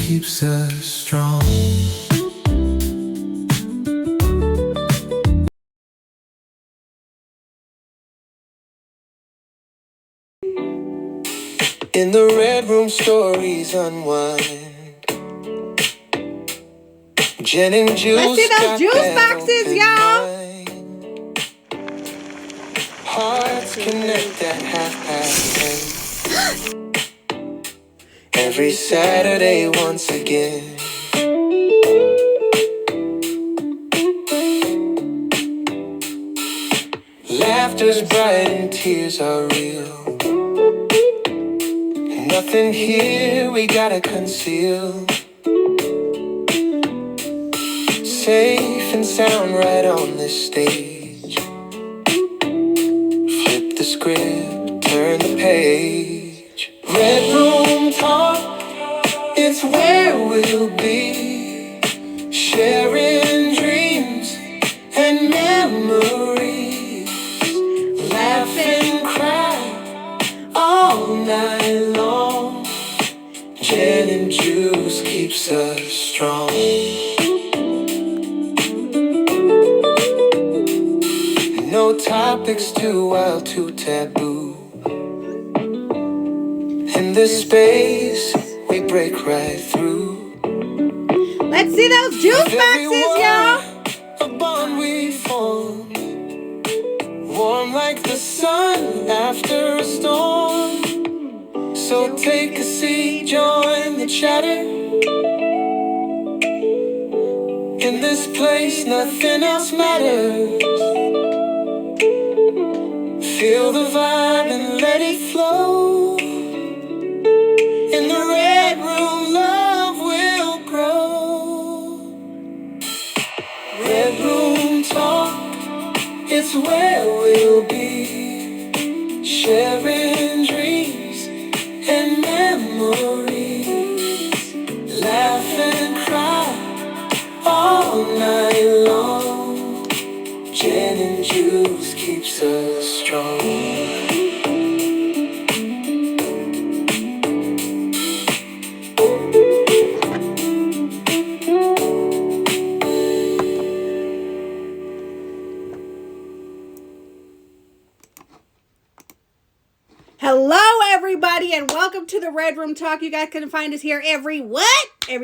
keeps us strong. In the red room, stories unwind. Gin and juice. Let's see those juice boxes, y'all. Hearts connect at 10:30. Every Saturday once again. Laughter's bright and tears are real. Nothing here we gotta conceal. Safe and sound right on this stage. Flip the script, turn the page. Red room talk, it's where we'll be. Sharing dreams and memories. Laugh and cry all night long. Gin and juice keeps us strong. No topics too wild, too taboo. In this space, we break right through. Let's see those juice boxes, y'all. A bond we form, warm like the sun after a storm. So take a seat, join the chatter. In this place, nothing else matters. Feel the vibe and let it flow. In the red room, love will grow. Red room talk, it's where we'll be. Sharing dreams and memories. Laugh and cry all night long. Gin and juice keeps us strong. Hello, everybody, and welcome to the Red Room Talk. You guys can find us here every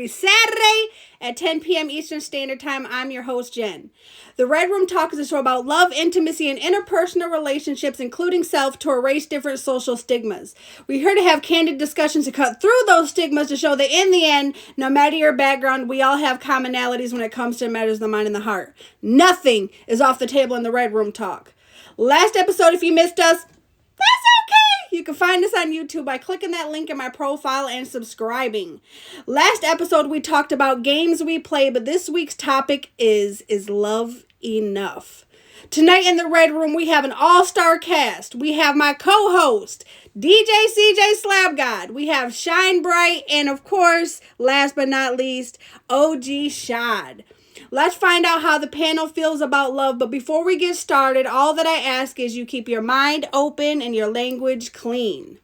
Saturday at 10 p.m. Eastern Standard Time. I'm your host, Jen. The Red Room Talk is a show about love, intimacy, and interpersonal relationships, including self, to erase different social stigmas. We're here to have candid discussions to cut through those stigmas to show that in the end, no matter your background, we all have commonalities when it comes to matters of the mind and the heart. Nothing is off the table in the Red Room Talk. Last episode, if you missed us, that's okay. You can find us on YouTube by clicking that link in my profile and subscribing. Last episode, we talked about games we play, but this week's topic is love enough? Tonight in the Red Room, we have an all-star cast. We have my co-host, DJ CJ Slab God. We have Shine Bright, and of course, last but not least, OG Shad. Let's find out how the panel feels about love. But before we get started, all that I ask is you keep your mind open and your language clean.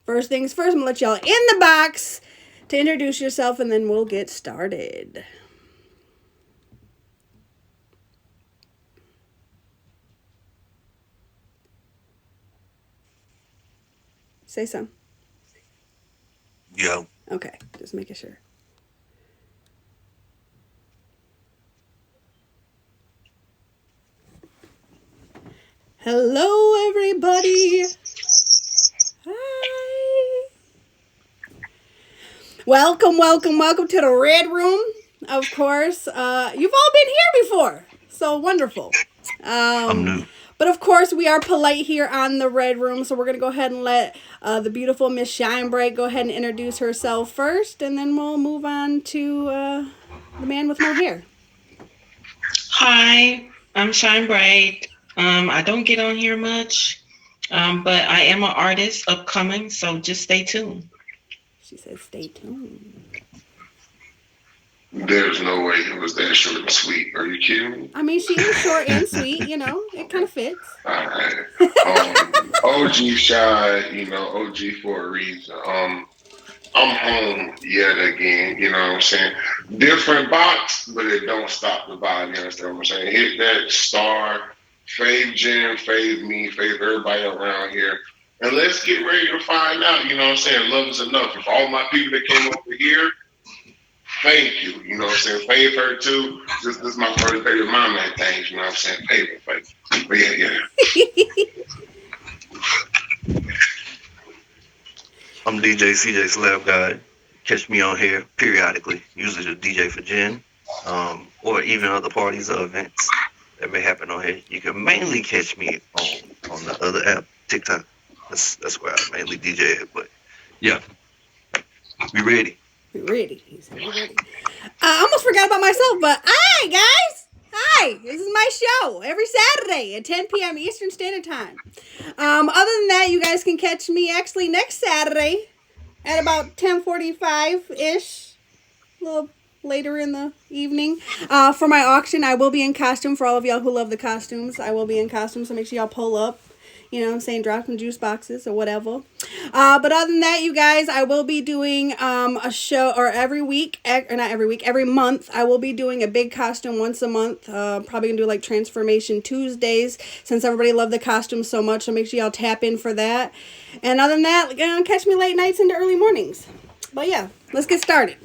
First things first, I'm going to let y'all in the box to introduce yourself, and then we'll get started. Say something. Yo. Okay, just making sure. Hello, everybody. Hi. Welcome to the Red Room. Of course, you've all been here before, so wonderful. I'm new. But of course, we are polite here on the Red Room, so we're going to go ahead and let the beautiful Miss Shine Bright go ahead and introduce herself first, and then we'll move on to the man with no hair. Hi, I'm Shine Bright. I don't get on here much, but I am an artist upcoming, so just stay tuned. She says stay tuned. There's no way it was that short and sweet. Are you kidding me? I mean, she is short and sweet, you know. It kind of fits. All right. OG shy, OG for a reason. I'm home yet again. You know what I'm saying? Different box, but it don't stop the vibe. You understand what I'm saying? Hit that star, fave Jen, fave me, fave everybody around here. And let's get ready to find out. You know what I'm saying? Love is enough. If all my people that came over here, thank you. You know what I'm saying? Fave her too. This is my first day with my man things. You know what I'm saying? Fave. But yeah. I'm DJ CJ Slab Guy. Catch me on here periodically, usually the DJ for Jen, or even other parties or events that may happen on here. You can mainly catch me on the other app, TikTok. That's where I mainly DJ it. But yeah, we ready. We ready. He said we ready. I almost forgot about myself, but hi guys. Hi, this is my show every Saturday at 10 p.m. Eastern Standard Time. Other than that, you guys can catch me actually next Saturday at about 10:45-ish, a little later in the evening. For my auction, I will be in costume. For all of y'all who love the costumes, I will be in costume, so make sure y'all pull up. You know what I'm saying? Drop some juice boxes or whatever. But other than that, you guys, I will be doing a show, or every week, or not every week, every month, I will be doing a big costume once a month. Probably going to do like Transformation Tuesdays, since everybody loved the costumes so much. So make sure y'all tap in for that. And other than that, catch me late nights into early mornings. But yeah, let's get started.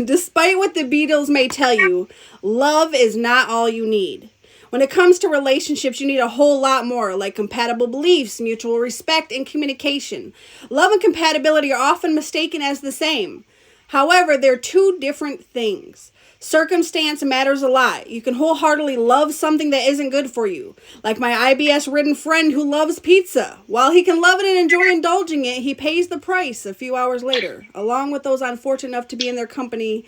Despite what the Beatles may tell you, love is not all you need. When it comes to relationships, you need a whole lot more, like compatible beliefs, mutual respect, and communication. Love and compatibility are often mistaken as the same. However, they're two different things. Circumstance matters a lot. You can wholeheartedly love something that isn't good for you. Like my IBS-ridden friend who loves pizza. While he can love it and enjoy indulging it, he pays the price a few hours later, along with those unfortunate enough to be in their company.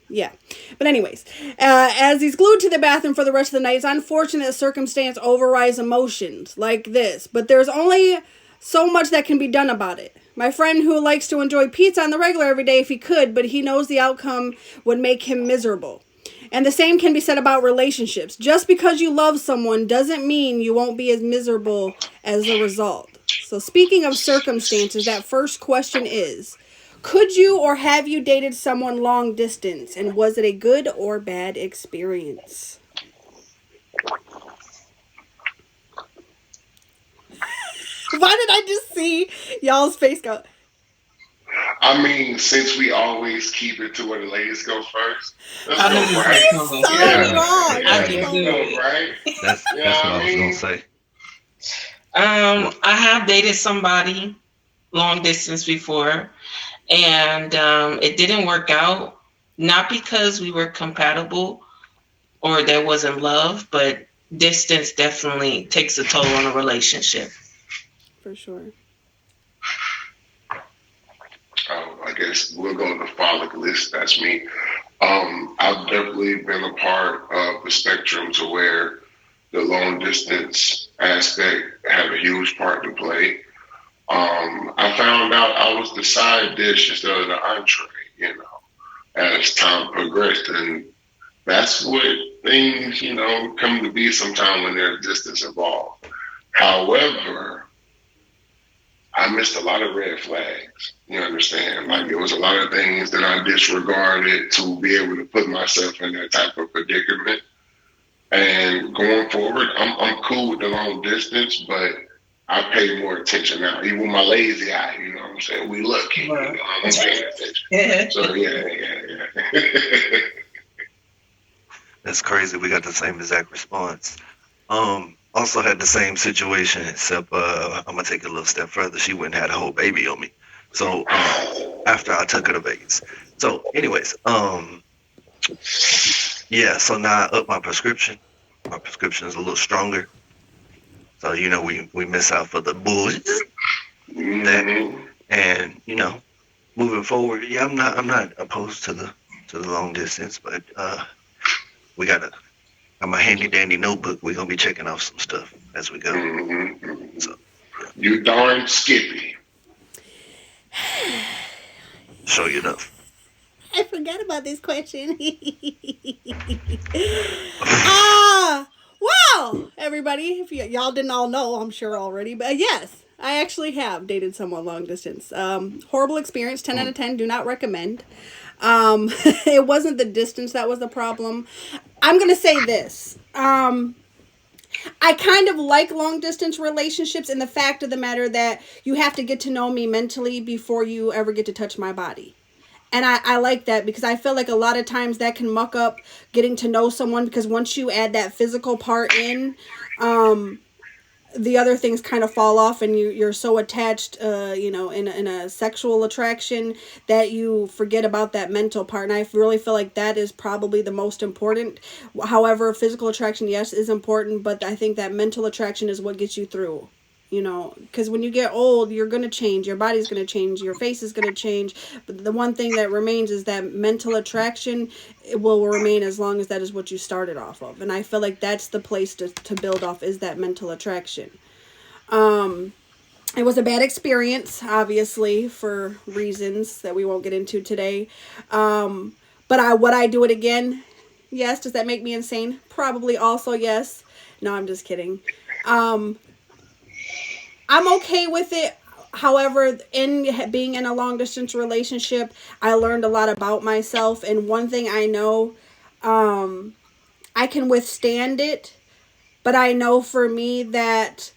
Yeah. But anyways, as he's glued to the bathroom for the rest of the night, it's unfortunate that circumstance overrides emotions like this. But there's only so much that can be done about it. My friend who likes to enjoy pizza on the regular every day if he could, but he knows the outcome would make him miserable. And the same can be said about relationships. Just because you love someone doesn't mean you won't be as miserable as a result. So speaking of circumstances, that first question is, could you or have you dated someone long distance, and was it a good or bad experience? Why did I just see y'all's face go? I mean, since we always keep it to where the ladies go first, let's I go knew you right. was So gonna Yeah, wrong. I let's knew go it. right. That's You know that's what what I I was gonna mean? say. I have dated somebody long distance before, and it didn't work out. Not because we were compatible or there wasn't love, but distance definitely takes a toll on a relationship. For sure. I guess we'll go to the frolic list. That's me. I've definitely been a part of the spectrum to where the long distance aspect had a huge part to play. I found out I was the side dish instead of the entree, as time progressed. And that's what things, come to be sometime when there's distance involved. However, I missed a lot of red flags. You understand? Like there was a lot of things that I disregarded to be able to put myself in that type of predicament. And going forward, I'm cool with the long distance, but I pay more attention now. Even with my lazy eye, you know what I'm saying? We looking, I'm paying attention. So yeah. That's crazy. We got the same exact response. Also had the same situation, except I'm gonna take it a little step further. She went and had a whole baby on me. So after I took her to Vegas. So, anyways, yeah. So now I up my prescription. My prescription is a little stronger. So we miss out for the bullshit that, hmm and moving forward, yeah, I'm not opposed to the long distance, but we gotta. Got my handy dandy notebook. We're gonna be checking off some stuff as we go. hmm So yeah, You darn Skippy. show you enough. I forgot about this question. Ah, wow, everybody. If y'all didn't all know, I'm sure already, but yes, I actually have dated someone long distance. Horrible experience. 10 out of 10. Do not recommend. It wasn't the distance that was the problem. I'm gonna say this. I kind of like long distance relationships in the fact of the matter that you have to get to know me mentally before you ever get to touch my body. And I like that because I feel like a lot of times that can muck up getting to know someone, because once you add that physical part in, the other things kind of fall off, and you're so attached, in a sexual attraction, that you forget about that mental part. And I really feel like that is probably the most important. However, physical attraction, yes, is important, but I think that mental attraction is what gets you through. Because when you get old, you're going to change. Your body's going to change. Your face is going to change. But the one thing that remains is that mental attraction. It will remain as long as that is what you started off of. And I feel like that's the place to build off, is that mental attraction. It was a bad experience, obviously, for reasons that we won't get into today. But would I do it again? Yes. Does that make me insane? Probably also yes. No, I'm just kidding. I'm okay with it. However, in being in a long distance relationship, I learned a lot about myself. And one thing I know, I can withstand it. But I know for me that,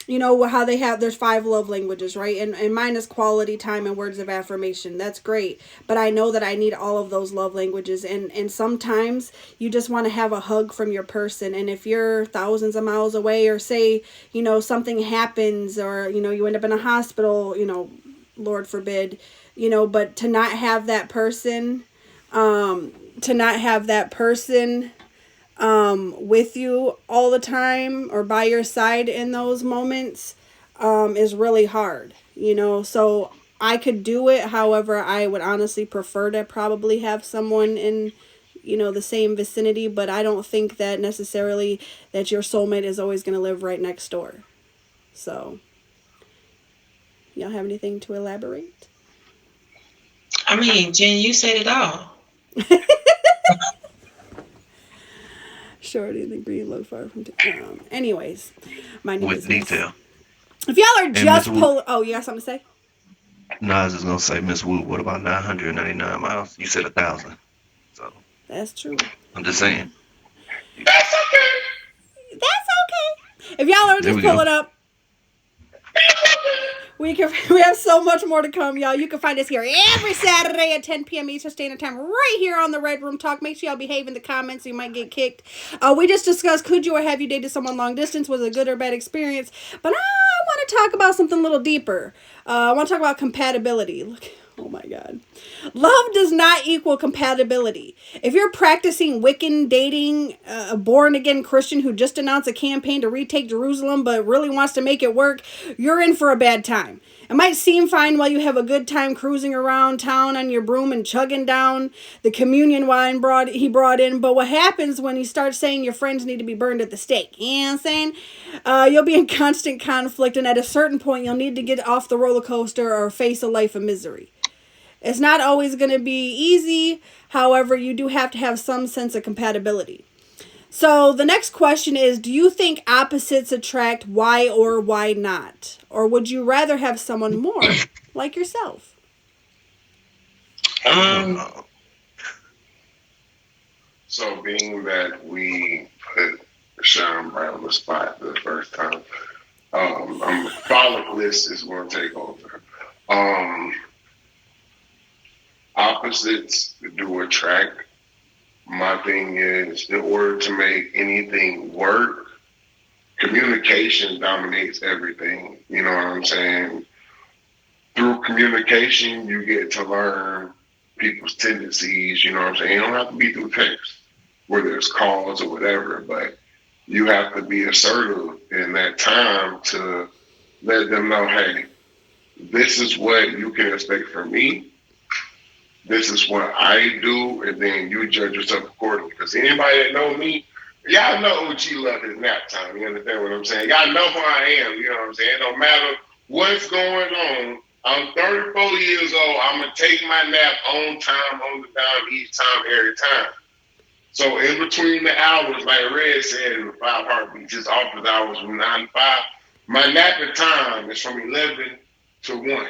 how there's 5 love languages, right? And mine is quality time and words of affirmation. That's great. But I know that I need all of those love languages. And sometimes you just want to have a hug from your person. And if you're thousands of miles away, or say, something happens, or, you end up in a hospital, Lord forbid, but to not have that person, with you all the time or by your side in those moments, is really hard, so I could do it. However, I would honestly prefer to probably have someone in, the same vicinity, but I don't think that necessarily that your soulmate is always going to live right next door. So, y'all have anything to elaborate? I mean, Jen, you said it all. Shorty and the green look far from anyways, mind your With business. detail. If y'all are And just Miss Wu, oh, you got something to say? no, I was just gonna say, Miss Wu, what about 999 miles? You said 1,000. So That's true. I'm just saying. That's okay. That's okay. If y'all are There just we go. pulling up, we have so much more to come, y'all. You can find us here every Saturday at 10 p.m. Eastern Standard Time, right here on the Red Room Talk. Make sure y'all behave in the comments, you might get kicked. We just discussed, could you or have you dated someone long distance? Was it a good or bad experience? But I want to talk about something a little deeper. I want to talk about compatibility. Look. Oh my God. Love does not equal compatibility. If you're practicing Wiccan, dating a born again Christian who just announced a campaign to retake Jerusalem but really wants to make it work, you're in for a bad time. It might seem fine while you have a good time cruising around town on your broom and chugging down the communion wine he brought in, but what happens when you start saying your friends need to be burned at the stake? You know what I'm saying? You'll be in constant conflict, and at a certain point, you'll need to get off the roller coaster or face a life of misery. It's not always going to be easy. However, you do have to have some sense of compatibility. So the next question is, do you think opposites attract? Why or why not? Or would you rather have someone more like yourself? So, being that we put Sean Brown on the spot the first time, folliclist is going to take over. Opposites do attract. My thing is, in order to make anything work, communication dominates everything. You know what I'm saying? Through communication, you get to learn people's tendencies. You know what I'm saying? It don't have to be through text, whether it's calls or whatever, but you have to be assertive in that time to let them know, hey, this is what you can expect from me. This is what I do, and then you judge yourself accordingly. Because anybody that know me, y'all know OG love his nap time. You understand what I'm saying? Y'all know who I am. You know what I'm saying? It don't matter what's going on. I'm 34 years old. I'm going to take my nap on time, on the dime, each time, every time. So in between the hours, like Red said, in 5 heartbeats, his office hours from 9 to 5, My napping time is from 11 to 1.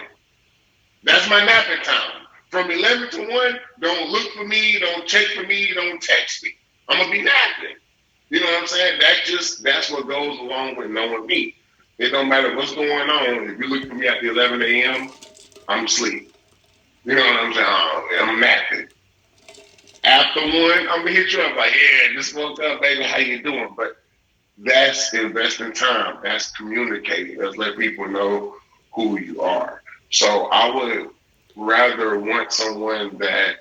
That's my napping time. From 11 to 1, don't look for me, don't check for me, don't text me. I'm going to be napping. You know what I'm saying? That's what goes along with knowing me. It don't matter what's going on. If you look for me at the 11 a.m., I'm asleep. You know what I'm saying? I'm napping. After 1, I'm gonna hit you up like, yeah, just woke up, baby. How you doing? But that's investing time. That's communicating. That's let people know who you are. So I would rather want someone that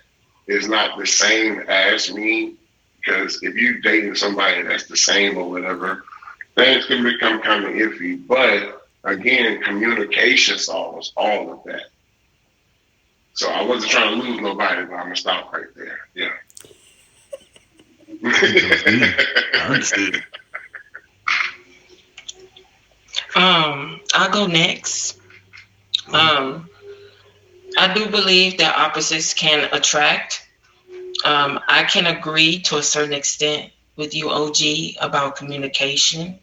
is not the same as me. Because if you dating somebody that's the same or whatever, things can become kind of iffy. But again, communication solves all of that. So I wasn't trying to lose nobody, but I'm gonna stop right there. Yeah. I think that was good. I understood it. I'll go next. Go. Um, I do believe that opposites can attract. I can agree to a certain extent with you, OG, about communication.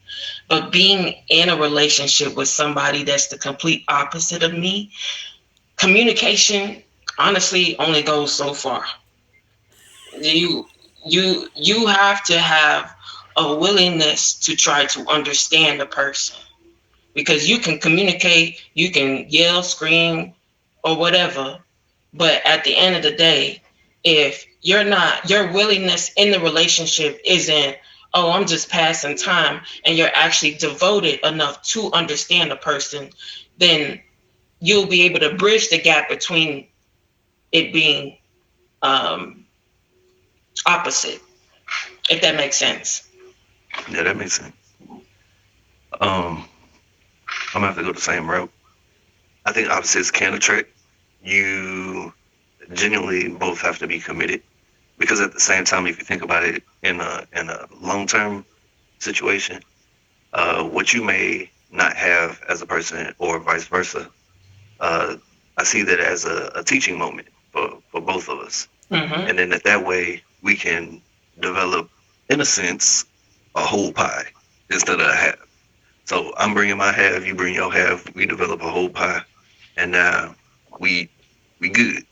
But being in a relationship with somebody that's the complete opposite of me, communication honestly only goes so far. You you have to have a willingness to try to understand a person because you can communicate, you can yell, scream, or whatever, but at the end of the day, if your willingness in the relationship isn't, oh, I'm just passing time, and you're actually devoted enough to understand a person, then you'll be able to bridge the gap between it being um, opposite, if that makes sense. Yeah, that makes sense. Um, I'm gonna have to go the same route. I think opposites can attract. You genuinely both have to be committed because at the same time, if you think about it in a long term situation, what you may not have as a person or vice versa, uh, I see that as a teaching moment for both of us. Mm-hmm. And then that way we can develop, in a sense, a whole pie instead of a half. So I'm bringing my half, you bring your half, we develop a whole pie, and now we we good.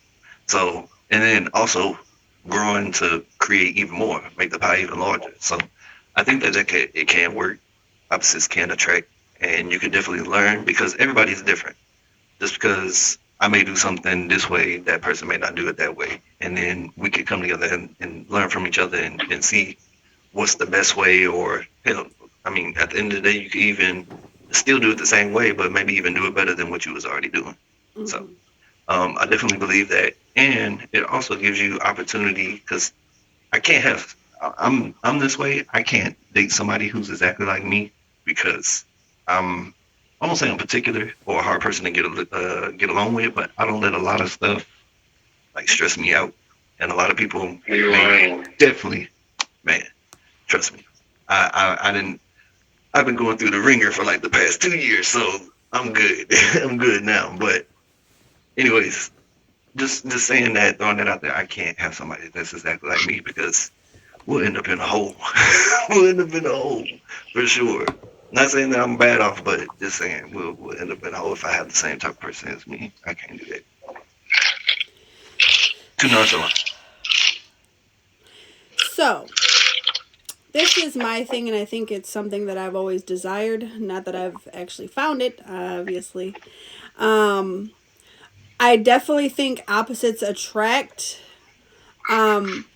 So and then also growing to create even more, make the pie even larger. So I think it can work. Opposites can attract, and you can definitely learn because everybody's different. Just because I may do something this way, that person may not do it that way, and then we could come together and learn from each other and see what's the best way, or I mean, at the end of the day, you could even still do it the same way, but maybe even do it better than what you was already doing. So Mm-hmm. I definitely believe that, and it also gives you opportunity because I can't have. I'm this way. I can't date somebody who's exactly like me because I'm. I won't say I'm particular or a hard person to get along with, but I don't let a lot of stuff like stress me out, and a lot of people You're may lying. definitely, man, trust me. I didn't. I've been going through the ringer for like the past 2 years, so I'm good. I'm good now. But anyways, just saying that, throwing that out there, I can't have somebody that's exactly like me because we'll end up in a hole. We'll end up in a hole for sure. Not saying that I'm bad off, but just saying we'll end up in a hole if I have the same type of person as me. I can't do that. Too nonchalant. So, this is my thing, and I think it's something that I've always desired. Not that I've actually found it, obviously. Um, I definitely think opposites attract. Um,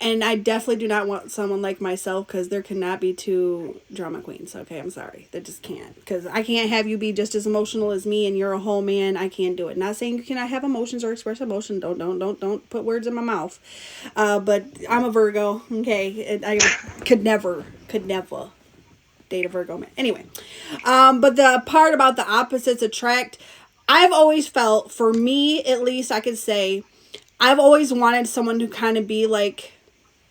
and I definitely do not want someone like myself because there cannot be two drama queens. Okay, I'm sorry. They just can't. Because I can't have you be just as emotional as me and you're a whole man. I can't do it. Not saying you cannot have emotions or express emotion. Don't put words in my mouth. But I'm a Virgo. Okay, and I could never date a Virgo man. Anyway, but the part about the opposites attract, I've always felt, for me at least, I could say, I've always wanted someone to kind of be like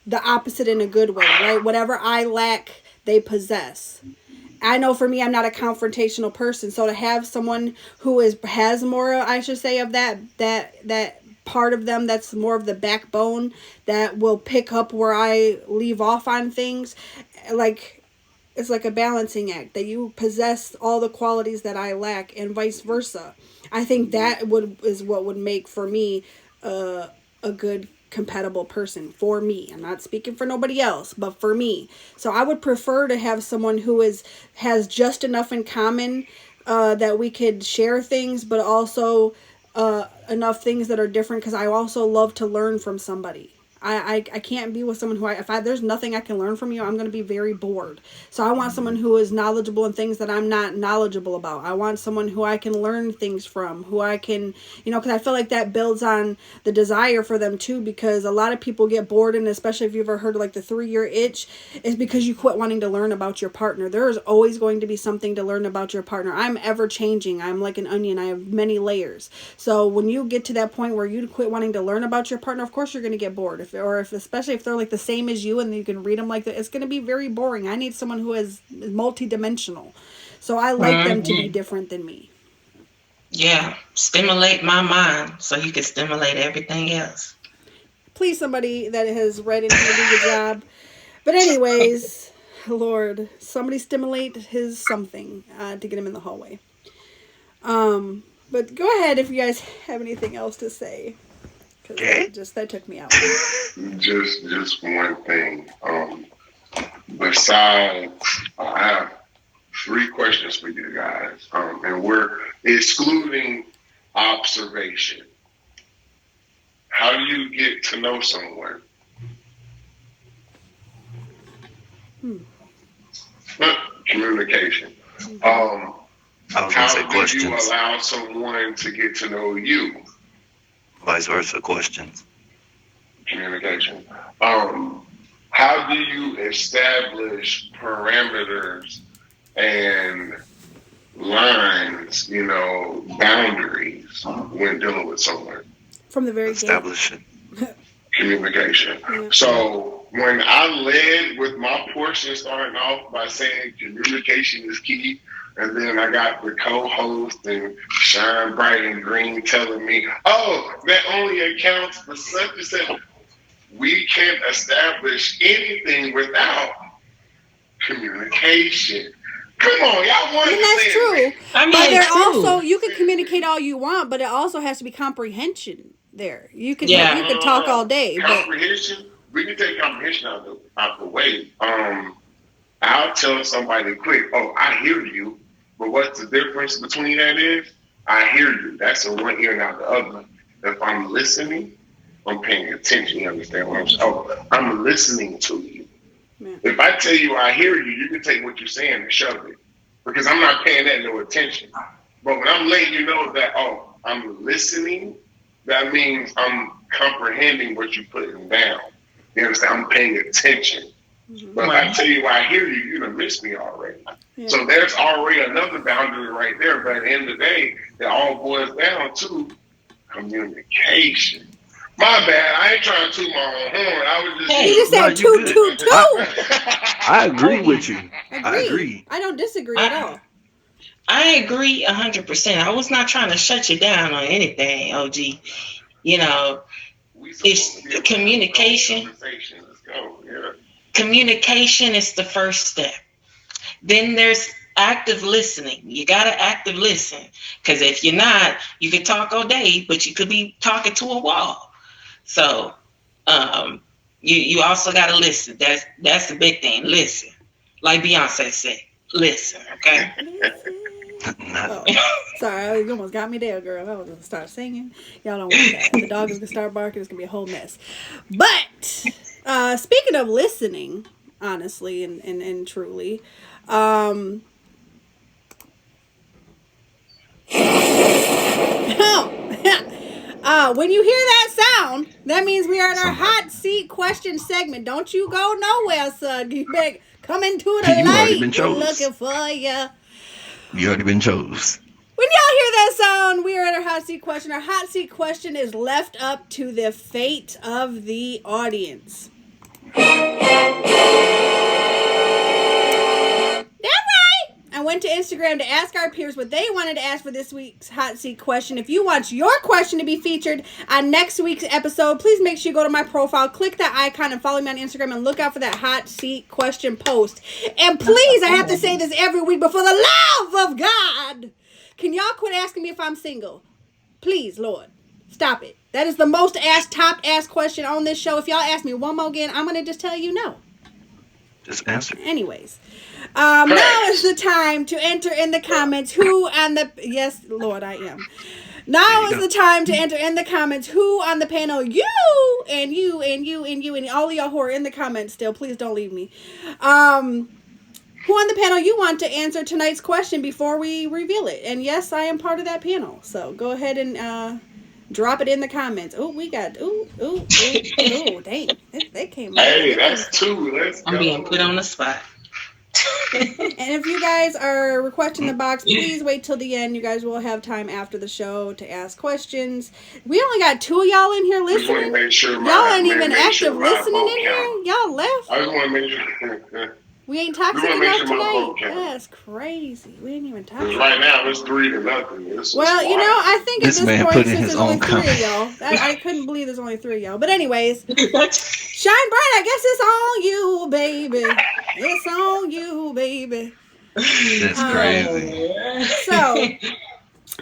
the opposite in a good way, right? Whatever I lack, they possess. I know for me, I'm not a confrontational person, so to have someone who has more, I should say, of that part of them that's more of the backbone that will pick up where I leave off on things, like it's like a balancing act, that you possess all the qualities that I lack, and vice versa. I think that is what would make for me a good compatible person for me. I'm not speaking for nobody else, but for me. So I would prefer to have someone who has just enough in common that we could share things, but also enough things that are different, because I also love to learn from somebody. I can't be with someone who if there's nothing I can learn from you, I'm going to be very bored. So I want someone who is knowledgeable in things that I'm not knowledgeable about. I want someone who I can learn things from, who I can, because I feel like that builds on the desire for them too, because a lot of people get bored, and especially if you've ever heard of like the 3-year itch, is because you quit wanting to learn about your partner. There is always going to be something to learn about your partner. I'm ever changing. I'm like an onion. I have many layers. So when you get to that point where you quit wanting to learn about your partner, of course you're going to get bored. Especially if they're like the same as you and you can read them like that, it's going to be very boring. I need someone who is multi-dimensional. So I like them to be different than me. Yeah, stimulate my mind so you can stimulate everything else. Please, somebody that has read it here, do your job. But anyways, Lord, somebody stimulate his something to get him in the hallway. But go ahead if you guys have anything else to say. Because that took me out. Just one thing. Besides, I have 3 questions for you guys, and we're excluding observation. How do you get to know someone? Communication. How do you allow someone to get to know you? Vice versa, questions. Communication. How do you establish parameters and lines, boundaries when dealing with someone? From the very establishing communication. Yeah. So when I led with my portion, starting off by saying communication is key, and then I got the co-host and Shine Bright and Green telling me, "Oh, that only accounts for such and such." We can't establish anything without communication. Come on, y'all want to that's true. I mean, but there also, you can communicate all you want, but it also has to be comprehension there. You could talk all day. Comprehension, we can take comprehension out the way. I'll tell somebody quick, "Oh, I hear you," but what's the difference between that is, I hear you. That's in one ear and out the other. If I'm listening, I'm paying attention. You understand what I'm saying? Oh, I'm listening to you. Yeah. If I tell you I hear you, you can take what you're saying and shove it, because I'm not paying that no attention. But when I'm letting you know that, oh, I'm listening, that means I'm comprehending what you're putting down. You understand? I'm paying attention. Mm-hmm. But if I tell you I hear you, you done missed me already. Yeah. So there's already another boundary right there. But at the end of the day, it all boils down to communication. My bad. I ain't trying to toot my own horn. I was just. You just said toot. I agree with you. I agree. I don't disagree at all. I agree 100%. I was not trying to shut you down on anything, OG. It's communication. Let's go. Yeah. Communication is the first step. Then there's active listening. You got to active listen, because if you're not, you can talk all day, but you could be talking to a wall. So you also got to listen. That's the big thing. Listen. Like Beyonce said, listen, okay? Oh, sorry, you almost got me there, girl. I was going to start singing. Y'all don't want that. The dog is going to start barking. It's going to be a whole mess. But speaking of listening, honestly and truly, when you hear that sound, that means we are in our hot seat question segment. Don't you go nowhere, son. You better come into the light. We're looking for you. You already been chose. When y'all hear that sound, we are at our hot seat question. Our hot seat question is left up to the fate of the audience. That's right. And went to Instagram to ask our peers what they wanted to ask for this week's hot seat question. If you want your question to be featured on next week's episode, please make sure you go to my profile, click that icon, and follow me on Instagram, and look out for that hot seat question post. And please, I have to say this every week, but for the love of God, can y'all quit asking me if I'm single? Please, Lord, stop it. That is the most top asked question on this show. If y'all ask me one more again, I'm going to just tell you no. Just answer. Anyways, now is the time to enter in the comments who on the... Yes, Lord, I am. Now is the time to enter in the comments who on the panel, you and you and you and you and all of y'all who are in the comments still, please don't leave me. Who on the panel you want to answer tonight's question before we reveal it? And yes, I am part of that panel. So go ahead and drop it in the comments. Oh, we got... Ooh, dang. That came out. Hey, that's two. Let's go. I'm being put on the spot. And if you guys are requesting the box, please wait till the end. You guys will have time after the show to ask questions. We only got 2 of y'all in here listening. Y'all ain't even active listening in here. Y'all left. I just want to make sure. We ain't toxic enough tonight. That's crazy. We ain't even toxic. Right now it's 3-0. Well, you know, I think at This this man point, put in since his there's only own 3 comment. of y'all, I couldn't believe there's only 3 of y'all. But anyways, shine bright. I guess it's on you, baby. It's on you, baby. That's crazy. So,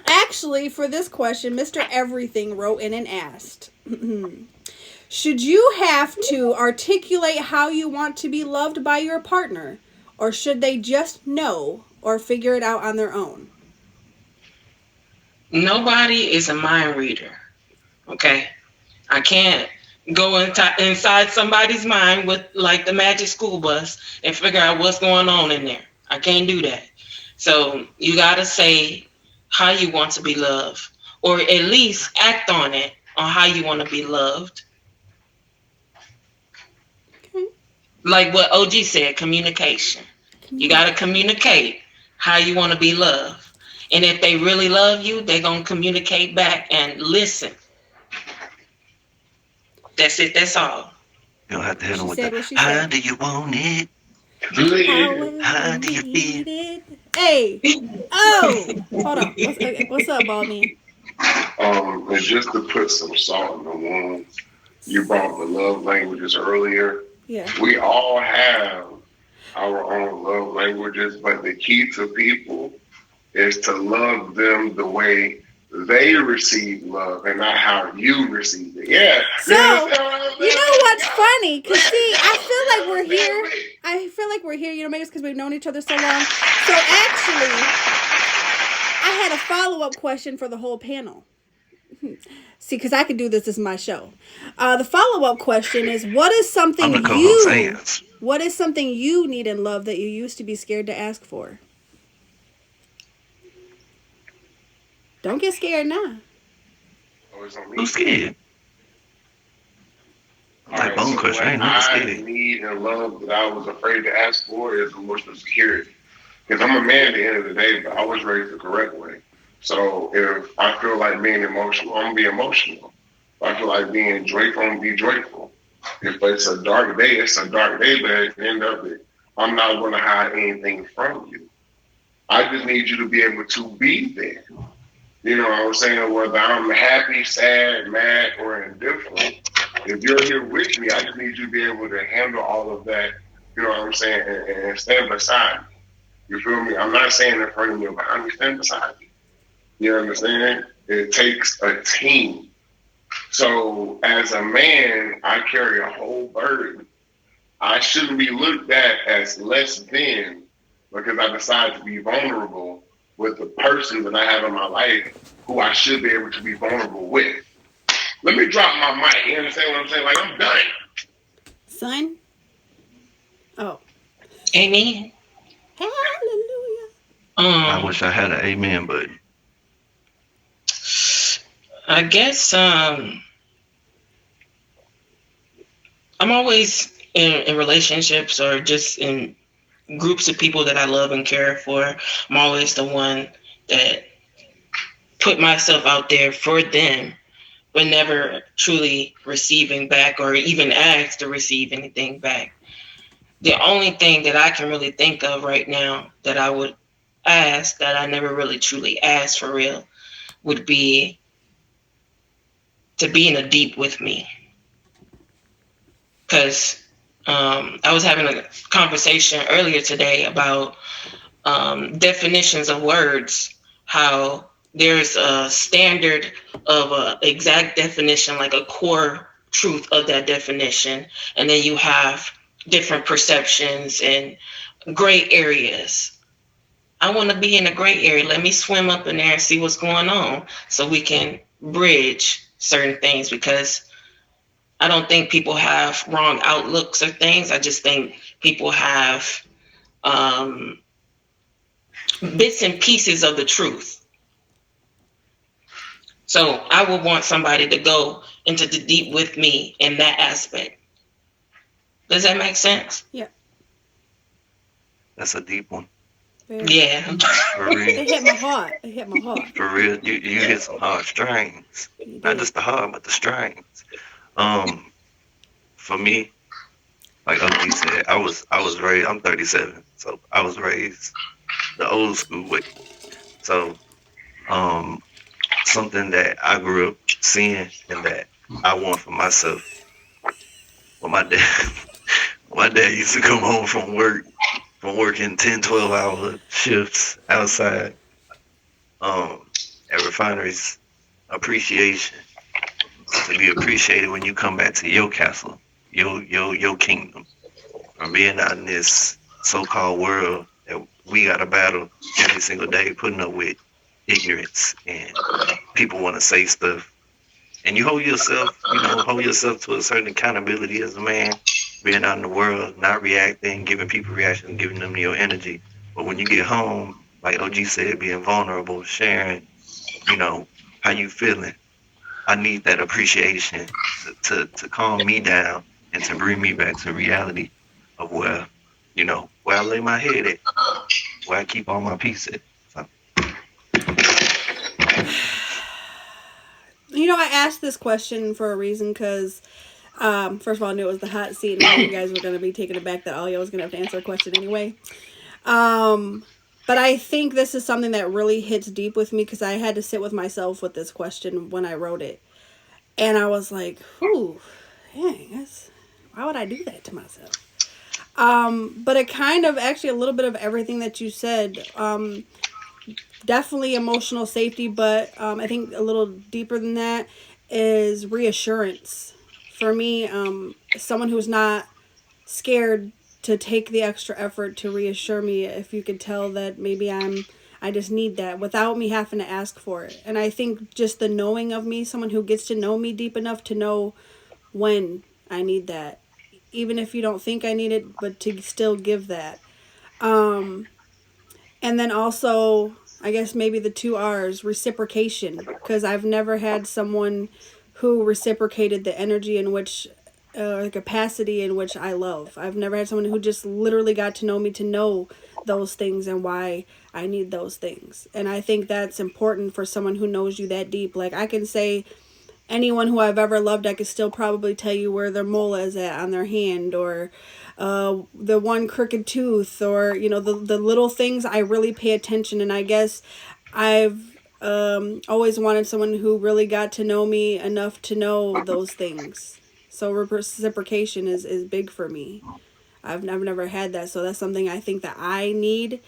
actually, for this question, Mr. Everything wrote in and asked, should you have to articulate how you want to be loved by your partner, or should they just know or figure it out on their own? Nobody is a mind reader, okay? I can't go inside somebody's mind with like the magic school bus and figure out what's going on in there. I can't do that. So you got to say how you want to be loved, or at least act on it, on how you want to be loved. Okay. Like what OG said, communication. You got to communicate how you want to be loved. And if they really love you, they're going to communicate back and listen. That's it. That's all. You don't have to hit them with said that. what she How said. do you want it? How do you feel? it? Hey. Oh. Hold on. What's up, bald man? And just to put some salt in the wound, you brought the love languages earlier. Yeah. We all have our own love languages, but the key to people is to love them the way they receive love and not how you receive it. Yeah. So, you know what's funny? Because, see, I feel like we're here. You know, maybe it's because we've known each other so long. So, actually, I had a follow-up question for the whole panel. See, because I could do this. This is my show. The follow-up question is, what is something you need in love that you used to be scared to ask for? Don't get scared now. Who's scared? Like bone crusher, I ain't never scared. I need and love that I was afraid to ask for is emotional security. Because I'm a man at the end of the day, but I was raised the correct way. So if I feel like being emotional, I'm going to be emotional. If I feel like being joyful, I'm going to be joyful. If it's a dark day, it's a dark day, but at the end of it, I'm not going to hide anything from you. I just need you to be able to be there. You know what I'm saying? Whether I'm happy, sad, mad, or indifferent, if you're here with me, I just need you to be able to handle all of that, you know what I'm saying, and stand beside me. You feel me? I'm not saying in front of me or behind me, stand beside me. You understand? It takes a team. So as a man, I carry a whole burden. I shouldn't be looked at as less than because I decided to be vulnerable with the person that I have in my life who I should be able to be vulnerable with. Let me drop my mic. You understand what I'm saying? Like, I'm done. Son? Oh. Amen. Hallelujah. I wish I had an amen button. I guess I'm always in relationships or just in groups of people that I love and care for. I'm always the one that put myself out there for them, but never truly receiving back or even asked to receive anything back. The only thing that I can really think of right now that I would ask that I never really truly asked for real would be to be in a deep with me. Because I was having a conversation earlier today about definitions of words, how there's a standard of a exact definition, like a core truth of that definition, and then you have different perceptions and gray areas. I want to be in a gray area. Let me swim up in there and see what's going on so we can bridge certain things, because I don't think people have wrong outlooks of things. I just think people have um, bits and pieces of the truth. So I would want somebody to go into the deep with me in that aspect. Does that make sense? Yeah. That's a deep one. Very. Yeah. For real. It hit my heart. It hit my heart. For real. You hit some hard strings. Not just the hard, but the strings. For me, like OG said, I was raised. I'm 37, so I was raised the old school way. So, something that I grew up seeing and that I want for myself. When my dad used to come home from working 10, 12-hour shifts outside, at refineries, appreciation, to be appreciated when you come back to your castle, your kingdom, from being out in this so-called world that we got to battle every single day, putting up with ignorance, and people want to say stuff, and you hold yourself, hold yourself to a certain accountability as a man, being out in the world, not reacting, giving people reaction, giving them your energy. But when you get home, like OG said, being vulnerable, sharing, how you feeling. I need that appreciation to calm me down and to bring me back to reality of where I lay my head at, where I keep all my peace at. So, I asked this question for a reason because, first of all, I knew it was the hot seat, and you guys were going to be taken aback that all y'all was going to have to answer a question anyway. But I think this is something that really hits deep with me because I had to sit with myself with this question when I wrote it. And I was like, "Ooh, dang, why would I do that to myself?" But it kind of, actually, a little bit of everything that you said. Definitely emotional safety, but I think a little deeper than that is reassurance. For me, someone who's not scared to take the extra effort to reassure me, if you could tell that maybe I just need that without me having to ask for it. And I think just the knowing of me, someone who gets to know me deep enough to know when I need that, even if you don't think I need it, but to still give that. And then also, I guess maybe the two R's, reciprocation, because I've never had someone who reciprocated the energy in which, the capacity in which I love. I've never had someone who just literally got to know me to know those things and why I need those things. And I think that's important for someone who knows you that deep. Like, I can say anyone who I've ever loved, I could still probably tell you where their molar is at on their hand, or the one crooked tooth, or the little things. I really pay attention, and I guess I've always wanted someone who really got to know me enough to know those things. So reciprocation is big for me. I've never had that, so that's something I think that I need,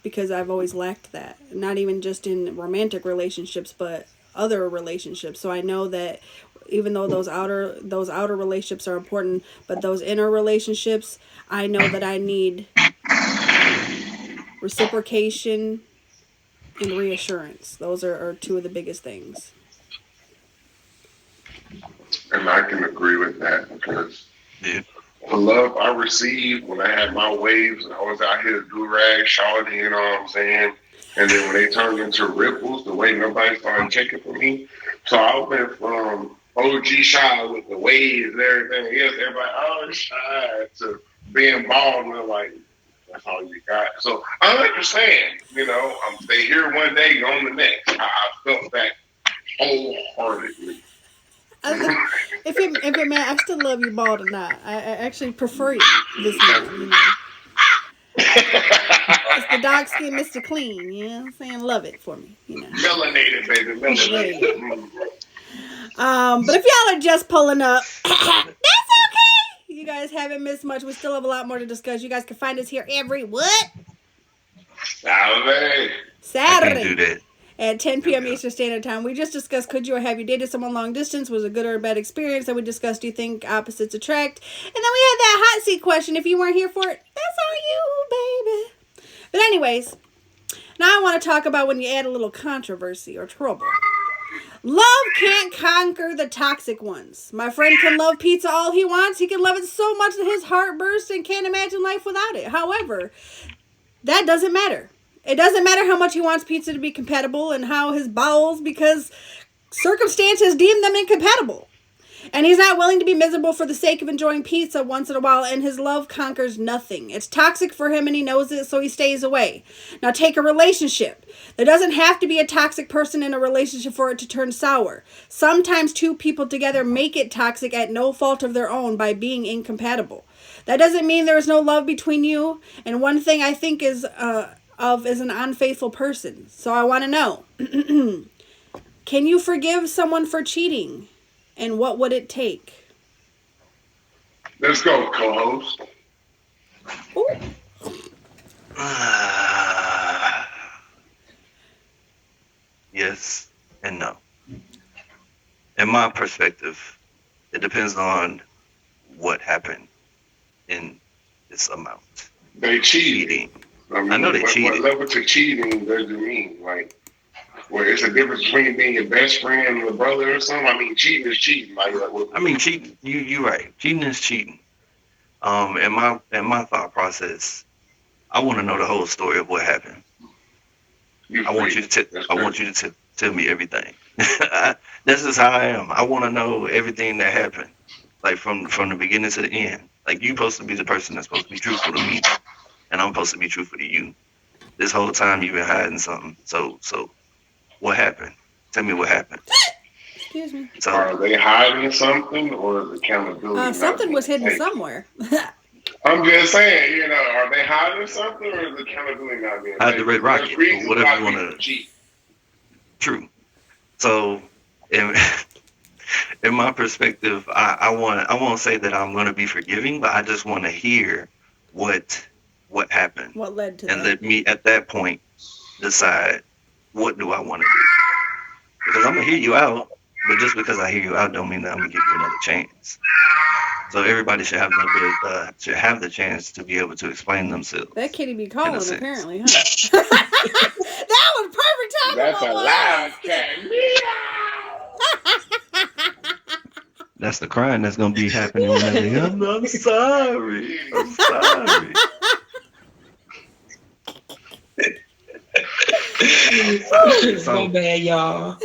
because I've always lacked that. Not even just in romantic relationships, but other relationships. So I know that even though those outer relationships are important, but those inner relationships, I know that I need reciprocation and reassurance. Those are two of the biggest things. And I can agree with that because yeah. the love I received when I had my waves, I was out here do-rag, shawty, you know what I'm saying? And then when they turned into ripples, the way nobody started checking for me. So I went from OG shy with the waves and everything. Yes, everybody, oh, shy, to being bald, and they're like, that's all you got. So I understand, stay here one day, on the next. I felt that wholeheartedly. If it man, I still love you, bald or not. I actually prefer you this man. It's the dark skin Mr. Clean. You know what I'm saying? Love it for me. You know. Melanated, baby. Melanated. But if y'all are just pulling up, that's okay. You guys haven't missed much. We still have a lot more to discuss. You guys can find us here every what? Saturday. I can't do Saturday that. at 10 p.m. Eastern Standard Time. We just discussed could you or have you dated someone long distance? Was it a good or a bad experience? And we discussed do you think opposites attract? And then we had that hot seat question. If you weren't here for it, that's on you, baby. But anyways, now I want to talk about when you add a little controversy or trouble. Love can't conquer the toxic ones. My friend can love pizza all he wants. He can love it so much that his heart bursts and can't imagine life without it. However, that doesn't matter. It doesn't matter how much he wants pizza to be compatible and how his bowels, because circumstances deem them incompatible. And he's not willing to be miserable for the sake of enjoying pizza once in a while, and his love conquers nothing. It's toxic for him and he knows it, so he stays away. Now take a relationship. There doesn't have to be a toxic person in a relationship for it to turn sour. Sometimes two people together make it toxic at no fault of their own by being incompatible. That doesn't mean there is no love between you, and one thing I think is an unfaithful person. So I want to know, can you forgive someone for cheating? And what would it take? Let's go, co-host. Yes and no. In my perspective, it depends on what happened in this amount. They cheating. I know they cheated. What level to cheating does it mean? Like, where it's a difference between being your best friend and a brother or something. I mean, cheating is cheating. Cheating. You're right. Cheating is cheating. In my thought process, I want to know the whole story of what happened. I want you to tell me everything. This is how I am. I want to know everything that happened, like from the beginning to the end. Like you're supposed to be the person that's supposed to be truthful to me, and I'm supposed to be truthful to you. This whole time you've been hiding something. So. What happened? Tell me what happened. Excuse me. So, are they hiding something, or is accountability? Something was hidden somewhere. I'm just saying, are they hiding something, or is accountability not being? Hide the red rocket, or whatever you want to. Cheat. True. So, in my perspective, I won't say that I'm going to be forgiving, but I just want to hear what happened, what led to that, and let me at that point decide. What do I want to do? Because I'm going to hear you out, but just because I hear you out don't mean that I'm going to give you another chance. So everybody should have the chance to be able to explain themselves. That kitty be calling apparently, huh? That was perfect time. That's a loud cat. That's the crying that's going to be happening whenever I'm sorry. I'm sorry. So bad, y'all.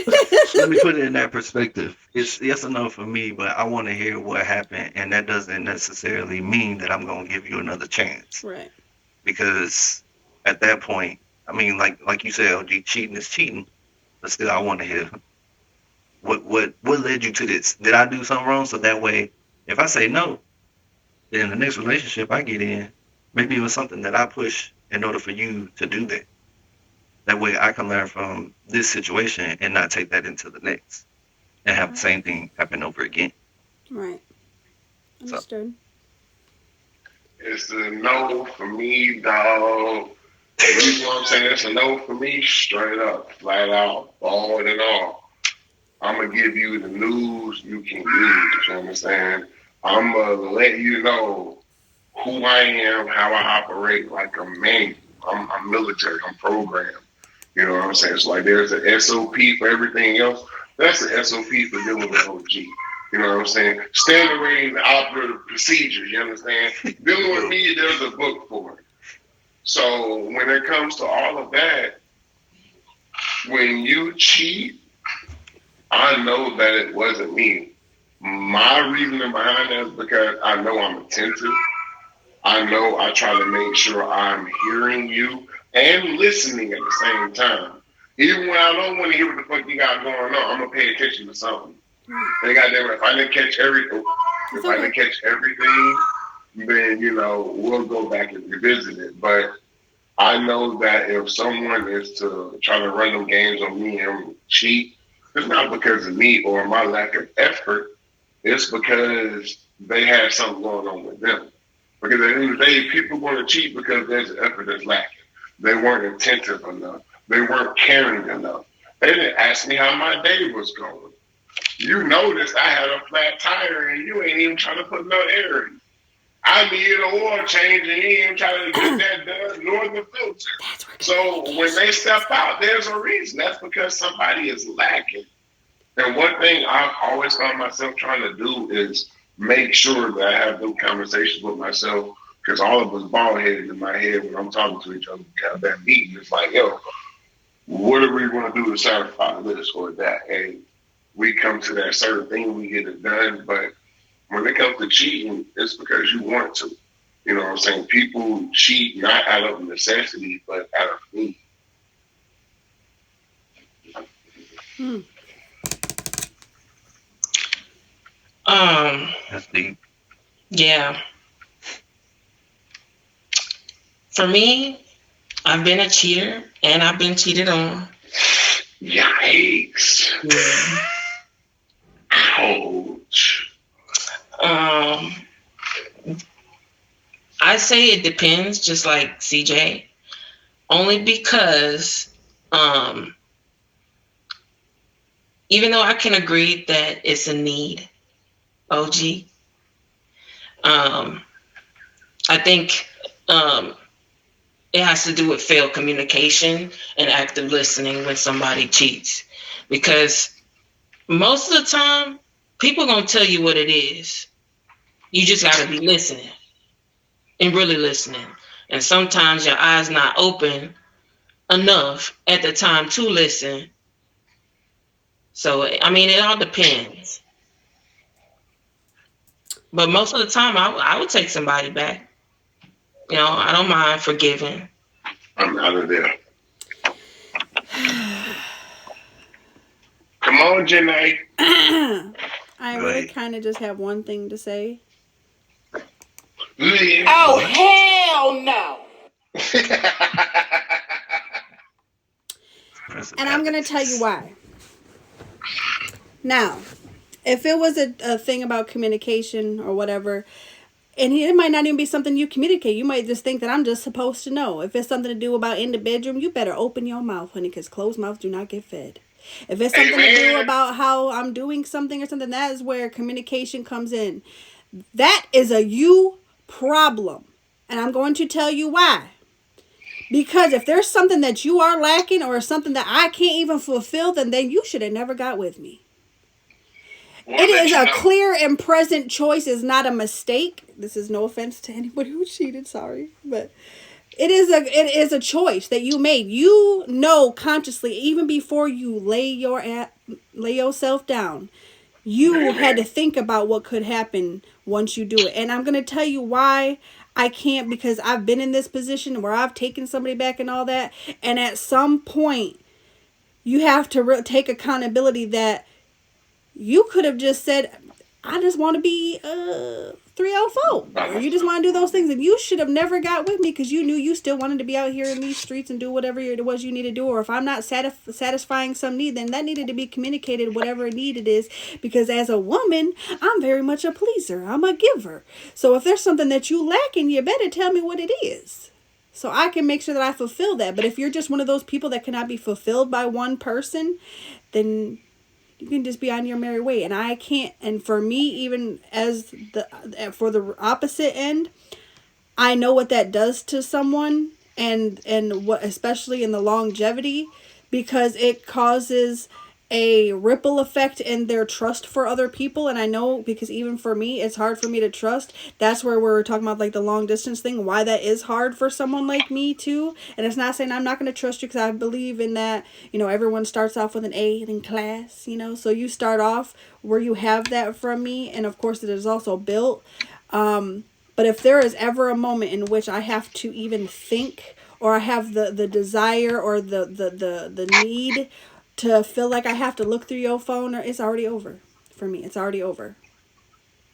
Let me put it in that perspective. It's yes or no for me, but I want to hear what happened, and that doesn't necessarily mean that I'm going to give you another chance. Right. Because at that point, I mean, like you said, LG, cheating is cheating, but still, I want to hear what led you to this. Did I do something wrong? So that way, if I say no, then the next relationship I get in, maybe it was something that I push in order for you to do that. That way I can learn from this situation and not take that into the next and have the same thing happen over again. Right. Understood. It's a no for me, dog. The reason why I'm saying it's a no for me, straight up, flat out, ball and all. I'm going to give you the news you can use, you understand? I'm going to let you know who I am, how I operate like a man. I'm military, I'm programmed. You know what I'm saying? It's like there's an SOP for everything else. That's the SOP for dealing with OG. You know what I'm saying? Standard range operative procedures, you understand? Dealing with me, there's a book for it. So when it comes to all of that, when you cheat, I know that it wasn't me. My reasoning behind that is because I know I'm attentive. I know I try to make sure I'm hearing you and listening at the same time. Even when I don't want to hear what the fuck you got going on, I'm gonna pay attention to something. And if I didn't catch everything, then we'll go back and revisit it. But I know that if someone is to try to run them games on me and cheat, it's not because of me or my lack of effort. It's because they have something going on with them. Because at the end of the day, people want to cheat because there's an effort that's lacking. They weren't attentive enough. They weren't caring enough. They didn't ask me how my day was going. You noticed I had a flat tire and you ain't even trying to put no air in. I needed an oil change and he ain't trying to get that done, nor the filter. So when they step out, there's a reason. That's because somebody is lacking. And one thing I've always found myself trying to do is make sure that I have those conversations with myself because all of us bald headed in my head when I'm talking to each other. We have that meeting. It's like, yo, what are we going to do to satisfy this or that? And we come to that certain thing, we get it done. But when it comes to cheating, it's because you want to. You know what I'm saying? People cheat not out of necessity, but out of need. Hmm. That's deep. Yeah. For me, I've been a cheater and I've been cheated on. Yikes. Yeah. Ouch. Um, I say it depends, just like CJ, only because um, even though I can agree that it's a need, OG, um, I think um, it has to do with failed communication and active listening when somebody cheats. Because most of the time, people gonna tell you what it is. You just gotta be listening and really listening. And sometimes your eyes not open enough at the time to listen. So I mean, it all depends. But most of the time, I would take somebody back. You know, I don't mind forgiving. I'm out of there. Come on, Janae. I really Right. kind of just have one thing to say. Live. Oh, What? hell no. And I'm going to tell you why. Now, if it was a thing about communication or whatever, and it might not even be something you communicate. You might just think that I'm just supposed to know. If it's something to do about in the bedroom, you better open your mouth, honey, because closed mouths do not get fed. If it's something to do Amen. about how I'm doing something or something, that is where communication comes in. That is a you problem. And I'm going to tell you why. Because if there's something that you are lacking or something that I can't even fulfill, then you should have never got with me. Want It to let is you a know. clear and present choice. Is not a mistake. This is no offense to anybody who cheated. Sorry, but it is a choice that you made. You know consciously, even before you lay yourself down, you had to Amen. think about what could happen once you do it. And I'm gonna tell you why I can't, because I've been in this position where I've taken somebody back and all that. And at some point, you have to take accountability that you could have just said, I just want to be 304, By or you just myself. want to do those things, and you should have never got with me because you knew you still wanted to be out here in these streets and do whatever it was you need to do. Or if I'm not satisfying some need, then that needed to be communicated, whatever need it is, because as a woman, I'm very much a pleaser. I'm a giver. So if there's something that you lack in, you better tell me what it is, so I can make sure that I fulfill that. But if you're just one of those people that cannot be fulfilled by one person, then you can just be on your merry way. And I can't. And for me, even as for the opposite end, I know what that does to someone, and what, especially in the longevity, because it causes a ripple effect in their trust for other people. And I know, because even for me, it's hard for me to trust. That's where we're talking about, like, the long distance thing, why that is hard for someone like me too. And it's not saying I'm not going to trust you, because I believe in that. Everyone starts off with an A in class, so you start off where you have that from me, and of course it is also built. But if there is ever a moment in which I have to even think, or I have the desire, or the need to feel like I have to look through your phone, or it's already over for me. It's already over.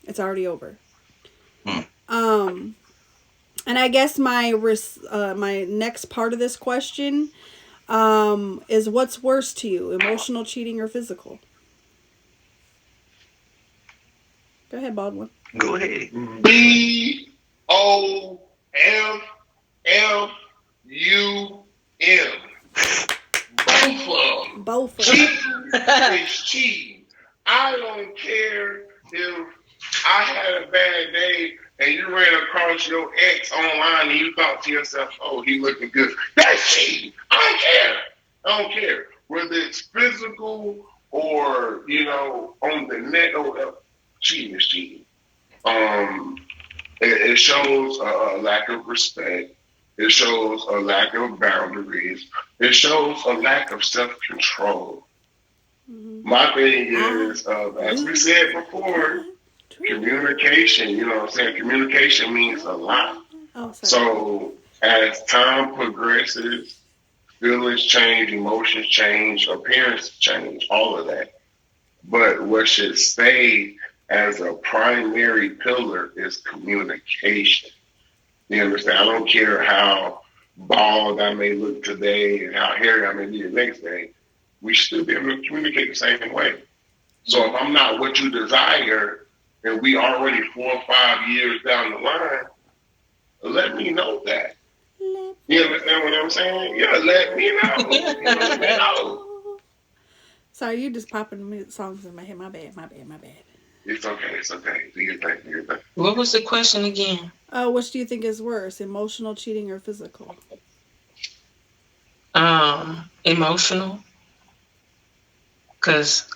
It's already over. Hmm. And And I guess my next part of this question is what's worse to you, emotional cheating or physical? Go ahead, Baldwin. Go ahead. BOFFUM. Both of them. Both of them. Cheating is cheating. I don't care if I had a bad day and you ran across your ex online and you thought to yourself, oh, he looking good. That's cheating. I don't care. I don't care. Whether it's physical or, on the net or whatever, cheating is cheating. It shows a lack of respect. It shows a lack of boundaries. It shows a lack of self-control. Mm-hmm. My thing is, as we said before, communication. You know what I'm saying? Communication means a lot. Oh, so as time progresses, feelings change, emotions change, appearances change, all of that. But what should stay as a primary pillar is communication. You understand? I don't care how bald I may look today and how hairy I may be the next day. We should be able to communicate the same way. So if I'm not what you desire, and we already 4 or 5 years down the line, let me know that. You understand what I'm saying? Yeah, let me know. Let me know. Sorry, you just popping songs in my head. My bad. It's okay. Do your thing. What was the question again? Which do you think is worse, emotional cheating or physical? Emotional. Because,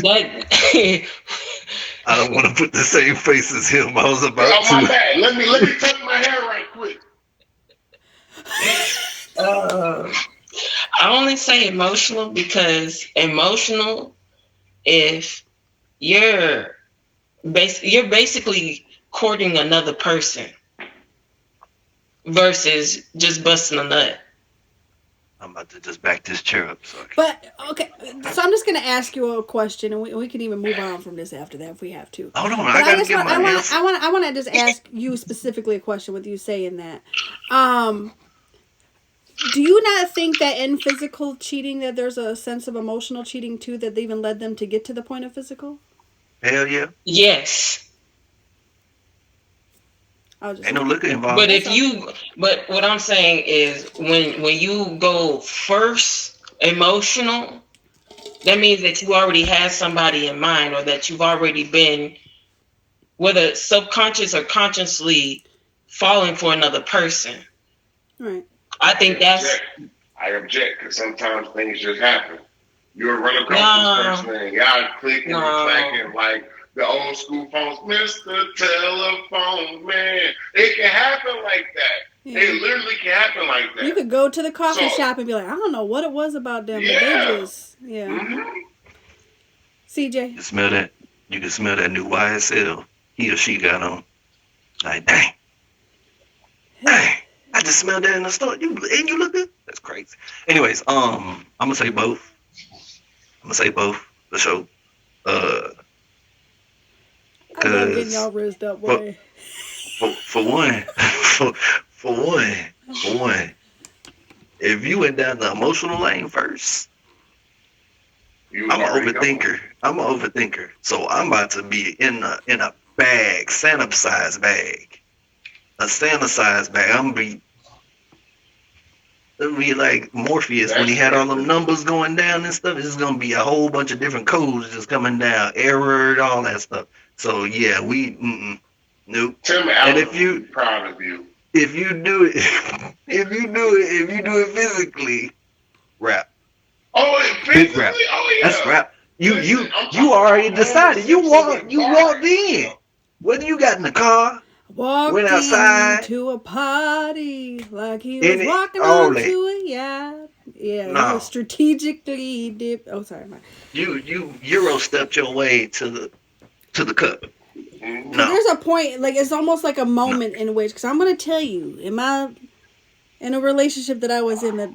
that I don't want to put the same face as him. I was about to. My bad. Let me touch my hair right quick. I only say emotional because emotional, if you're basically courting another person versus just busting a nut. I'm about to just back this chair up. Sorry. But, okay, so I'm just going to ask you a question, and we can even move on from this after that if we have to. Hold on, I got to get my answer. I want to just ask you specifically a question with you saying that. Do you not think that in physical cheating that there's a sense of emotional cheating too that even led them to get to the point of physical? Hell yeah. Yes. Ain't no liquor involved. But what I'm saying is when you go first emotional, that means that you already had somebody in mind or that you've already been, whether subconscious or consciously, falling for another person. Right. I think I object because sometimes things just happen. You'll run across this person and y'all clicking and clacking like the old school phones. Mr. Telephone Man. It can happen like that. Yeah. It literally can happen like that. You could go to the coffee shop and be like, I don't know what it was about them, but they just, Mm-hmm. CJ. You can smell that new YSL he or she got on. Like, dang. I just smelled that in the store. You look good. That's crazy. Anyways, I'm gonna say both. For sure. I love getting y'all rizzed up, boy. For one, if you went down the emotional lane first, I'm an overthinker. So I'm about to be in a bag, Santa-sized bag. A Santa-sized bag. I'm gonna be like Morpheus when he had all them numbers going down and stuff. It's just gonna be a whole bunch of different codes just coming down, error, all that stuff. So yeah, nope. Tell me, and if you proud of you, if you do it physically, rap. Oh, physically, rap. Oh yeah, that's rap. You already decided. You walked in. Whether you got in the car. Went outside to a party like he was walking onto a yacht. Yeah, no. He was strategically dipped. Oh, sorry, man. You Euro stepped your way to the cup. No. There's a point, like it's almost like a moment in which, because I'm gonna tell you, in a relationship that I was in, that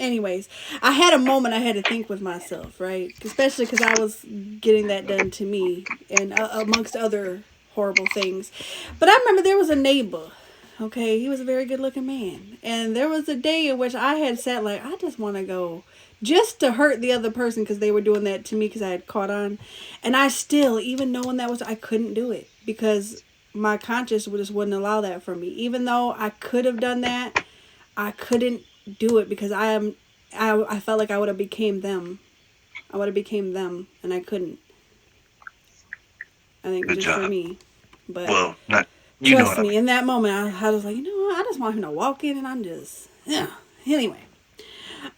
Anyways, I had a moment I had to think with myself, right? Especially because I was getting that done to me and amongst other horrible things. But I remember there was a neighbor. Okay, he was a very good looking man. And there was a day in which I had sat like, I just want to go just to hurt the other person because they were doing that to me because I had caught on. And I still, even knowing that was, I couldn't do it because my conscience just wouldn't allow that for me. Even though I could have done that, I couldn't do it because I felt like I would have became them. I would have became them, and I couldn't. I think Good just job. for me, but Well, not you know trust what I me, mean. in that moment, I was like, you know what? I just want him to walk in, and I'm just yeah. Anyway,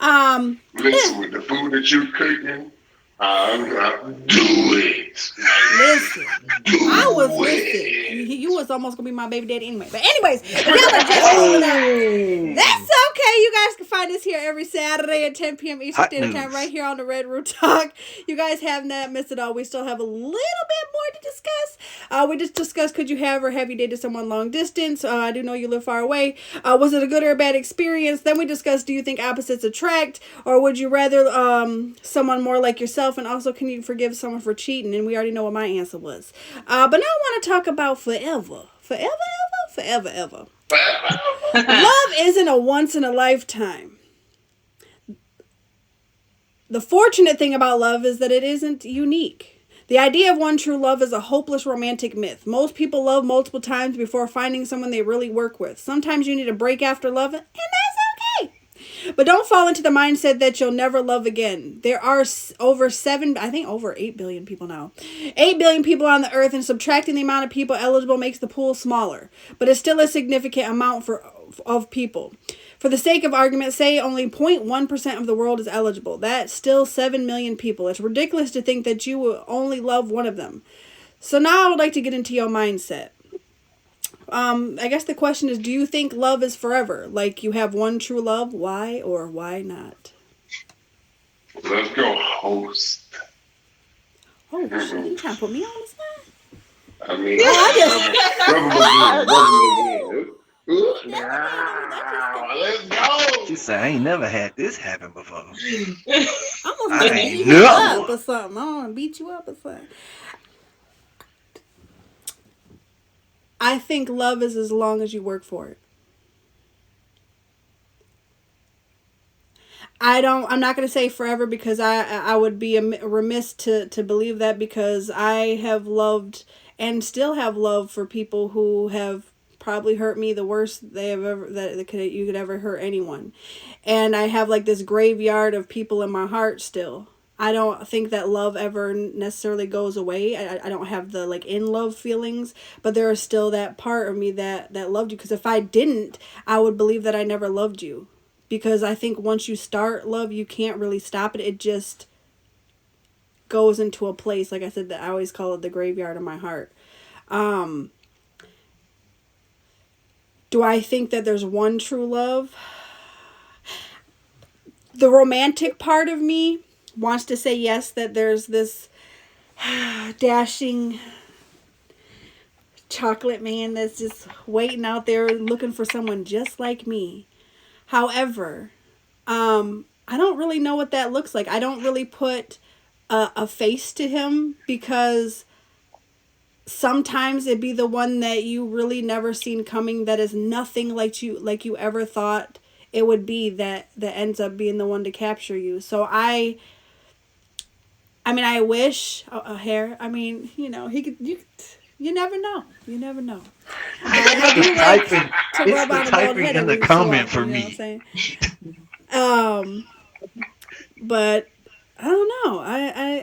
Listen, with the food that you're cooking, I'm gonna do it. listen. Do I was listen. it. You was almost gonna be my baby daddy anyway. But anyways, if y'all are just moving up, that's okay. You guys can find us here every Saturday at 10 p.m. Eastern Hot Standard Time, news. right here on the Red Room Talk. You guys have not missed it all. We still have a little bit more to discuss. We just discussed could you have or have you dated someone long distance? I do know you live far away. Was it a good or a bad experience? Then we discussed do you think opposites attract, or would you rather someone more like yourself? And also, can you forgive someone for cheating? And we already know what my answer was. But now I want to talk about forever. Forever. Love isn't a once in a lifetime. The fortunate thing about love is that it isn't unique. The idea of one true love is a hopeless romantic myth. Most people love multiple times before finding someone they really work with. Sometimes you need a break after love, and that's okay. But don't fall into the mindset that you'll never love again. There are over 8 billion people now. 8 billion people on the earth, and subtracting the amount of people eligible makes the pool smaller. But it's still a significant amount of people. For the sake of argument, say only 0.1% of the world is eligible. That's still 7 million people. It's ridiculous to think that you will only love one of them. So now I would like to get into your mindset. I guess the question is, do you think love is forever? Like you have one true love? Why or why not? Let's go host. Oh, shit. You trying to put me on the spot? I mean, let's go. She said, I ain't never had this happen before. I'm I gonna ain't beat you never. up or something. I'm gonna beat you up or something. I think love is as long as you work for it. I'm not going to say forever because I would be remiss to believe that because I have loved and still have love for people who have probably hurt me the worst they have ever you could ever hurt anyone. And I have like this graveyard of people in my heart still. I don't think that love ever necessarily goes away. I don't have the like in love feelings, but there is still that part of me that loved you, because if I didn't, I would believe that I never loved you. Because I think once you start love, you can't really stop it. It just goes into a place, like I said, that I always call it the graveyard of my heart. Do I think that there's one true love? The romantic part of me wants to say yes, that there's this dashing chocolate man that's just waiting out there looking for someone just like me. However, I don't really know what that looks like. I don't really put a face to him, because sometimes it'd be the one that you really never seen coming, that is nothing like you ever thought it would be, that ends up being the one to capture you. So I wish a hair. I mean, he could. You never know. You never know. I do like to rub on a bald head in the every so comment often, for you know me. what I'm saying? But I don't know.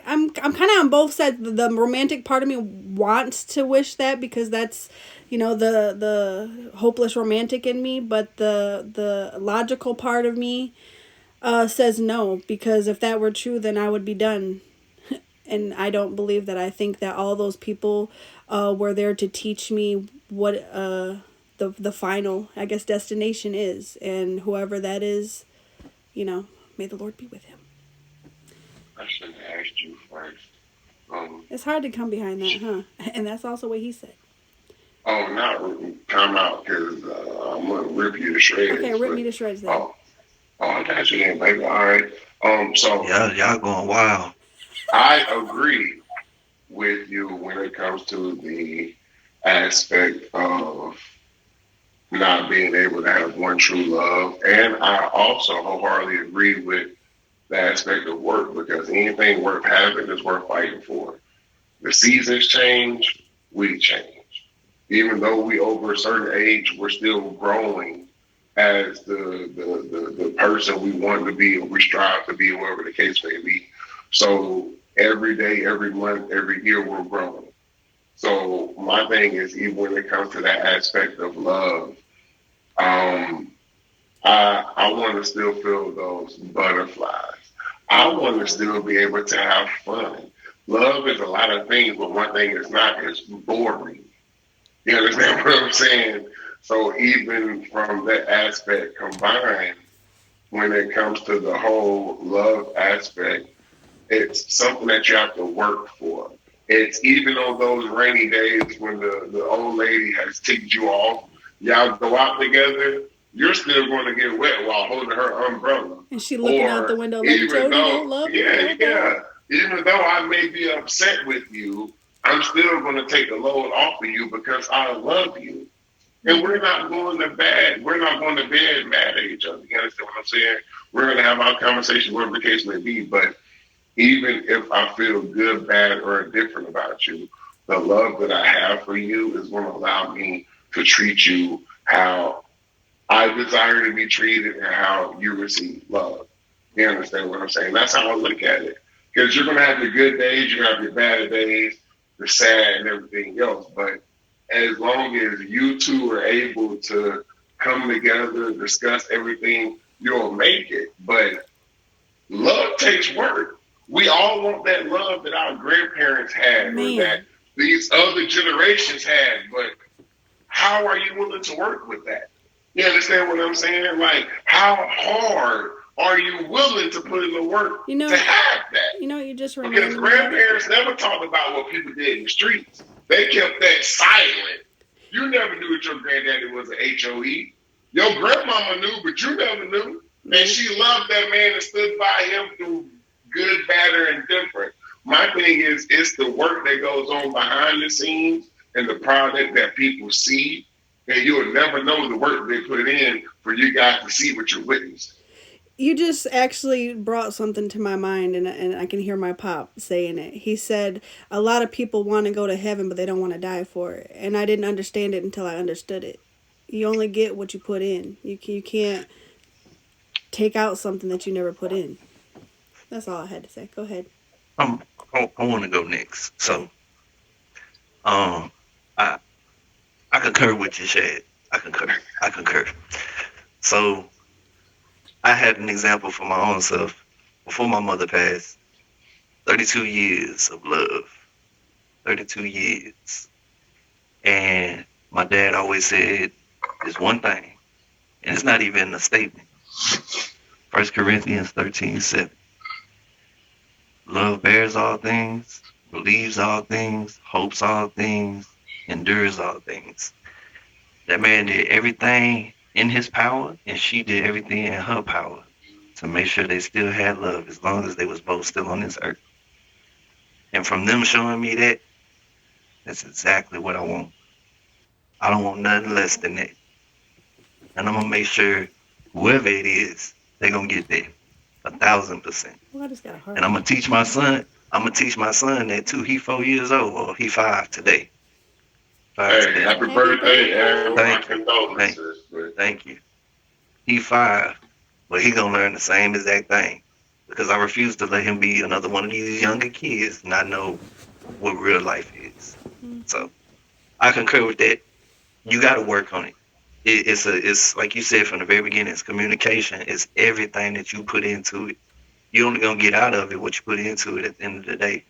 I'm kind of on both sides. The romantic part of me wants to wish that, because that's, the hopeless romantic in me. But the logical part of me says no, because if that were true, then I would be done. And I don't believe that. I think that all those people were there to teach me what the final, I guess, destination is. And whoever that is, may the Lord be with him. I should have asked you first. It's hard to come behind that, huh? And that's also what he said. Oh, not time out, because I'm gonna rip you to shreds. Okay, rip me to shreds then. Oh, I got you then, baby. All right. So Y'all going wild. I agree with you when it comes to the aspect of not being able to have one true love. And I also wholeheartedly agree with the aspect of work because anything worth having is worth fighting for. The seasons change, we change. Even though we over a certain age, we're still growing as the person we want to be or we strive to be, whatever the case may be. So every day, every month, every year, we're growing. So my thing is, even when it comes to that aspect of love, um, I want to still feel those butterflies. I want to still be able to have fun. Love is a lot of things, but one thing it's not is boring. You understand what I'm saying? So even from that aspect combined, when it comes to the whole love aspect, it's something that you have to work for. It's even on those rainy days when the old lady has ticked you off, y'all go out together, you're still going to get wet while holding her umbrella. And she looking out the Or window like even Jody though, don't love me yeah, no more. yeah, even though I may be upset with you, I'm still going to take the load off of you because I love you. And we're not going to bed. We're not going to bed mad at each other. You understand what I'm saying? We're going to have our conversation, whatever the case may be. But even if I feel good, bad, or indifferent about you, the love that I have for you is going to allow me to treat you how I desire to be treated and how you receive love. You understand what I'm saying? That's how I look at it. Because you're going to have your good days, you're going to have your bad days, the sad and everything else. But as long as you two are able to come together, discuss everything, you'll make it. But love takes work. We all want that love that our grandparents had or that Man, these other generations had, but how are you willing to work with that? You understand what I'm saying? Like, how hard are you willing to put in the work you to know, have that? you know what you just Because reminded me of? grandparents never talked about what people did in the streets. They kept that silent. You never knew that your granddaddy was an HOE. Your grandmama knew, but you never knew. And Nope. she loved that man and stood by him through good, bad, or indifferent. My thing is, it's the work that goes on behind the scenes and the product that people see. And you'll never know the work they put in for you guys to see what you're witnessing. You just actually brought something to my mind, and I can hear my pop saying it. He said a lot of people want to go to heaven, but they don't want to die for it. And I didn't understand it until I understood it. You only get what you put in. You can't take out something that you never put in. That's all I had to say. Go ahead. Um, I want to go next. So, um, I I concur with you, Shad. I concur. I concur. So, I had an example for my own self before my mother passed. 32 years of love. 32 years. And my dad always said this one thing, and it's not even a statement. 1 Corinthians 13:7. Love bears all things, believes all things, hopes all things, endures all things. That man did everything in his power, and she did everything in her power to make sure they still had love as long as they was both still on this earth. And from them showing me that, that's exactly what I want. I don't want nothing less than that. And I'm gonna make sure whoever it is, they gonna get that 1,000%. Well, I just got a And heart. I'm gonna teach my son. I'm gonna teach my son that too. He 4 years old, or he five today. Five Hey, today. happy Happy birthday and birthday. my Thank you. Thank you. condolences. But Thank you. He five, but he gonna learn the same exact thing because I refuse to let him be another one of these younger kids not know what real life is. Mm-hmm. So I concur with that. You got to work on it. It's like you said from the very beginning. It's communication. It's everything that you put into it. You only gonna get out of it what you put into it at the end of the day.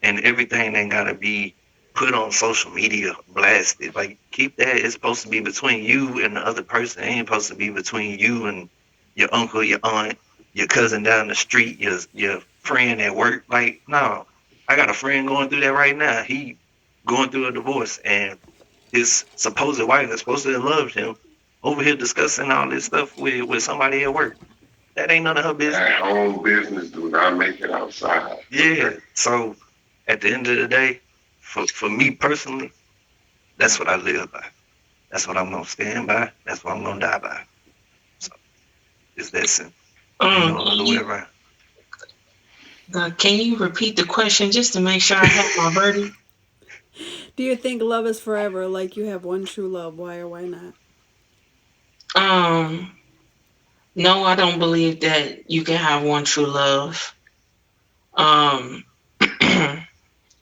And everything ain't gotta be put on social media, blasted. Like keep that. It's supposed to be between you and the other person. It ain't supposed to be between you and your uncle, your aunt, your cousin down the street, your friend at work. Like no, I got a friend going through that right now. He going through a divorce, and his supposed wife that's supposed to have loved him over here discussing all this stuff with somebody at work. That ain't none of her business. At home business do not make it outside. Yeah. So at the end of the day, for me personally, that's what I live by. That's what I'm gonna stand by. That's what I'm gonna die by. So it's that simple. Ain't no Can other way around. can you repeat the question just to make sure I have my verdict? Do you think love is forever? Like you have one true love? Why or why not? Um, no, I don't believe that you can have one true love. Um,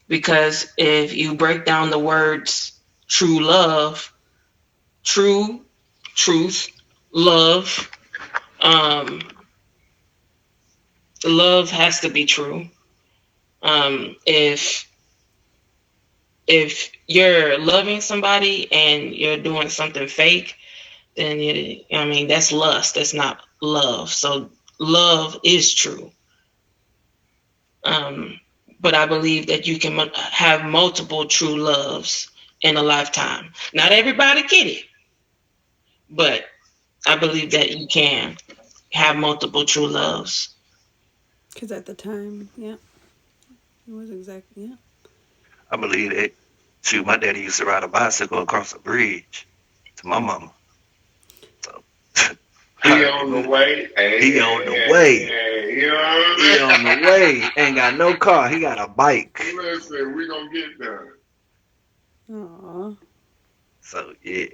because if you break down the words true love, true, truth, love, um, love has to be true. If you're loving somebody and you're doing something fake, then I mean that's lust. That's not love. So love is true. Um, but I believe that you can have multiple true loves in a lifetime. Not everybody get it, but I believe that you can have multiple true loves. Because at the time, yeah, it was exactly, yeah. I believe that. Shoot, my daddy used to ride a bicycle across a bridge to my mama. So I He already on the know. way. Hey, He on the way. you know what He I'm on the way. Ain't got no car. He got a bike. saying? Listen, we gonna get there. Aww. So yeah.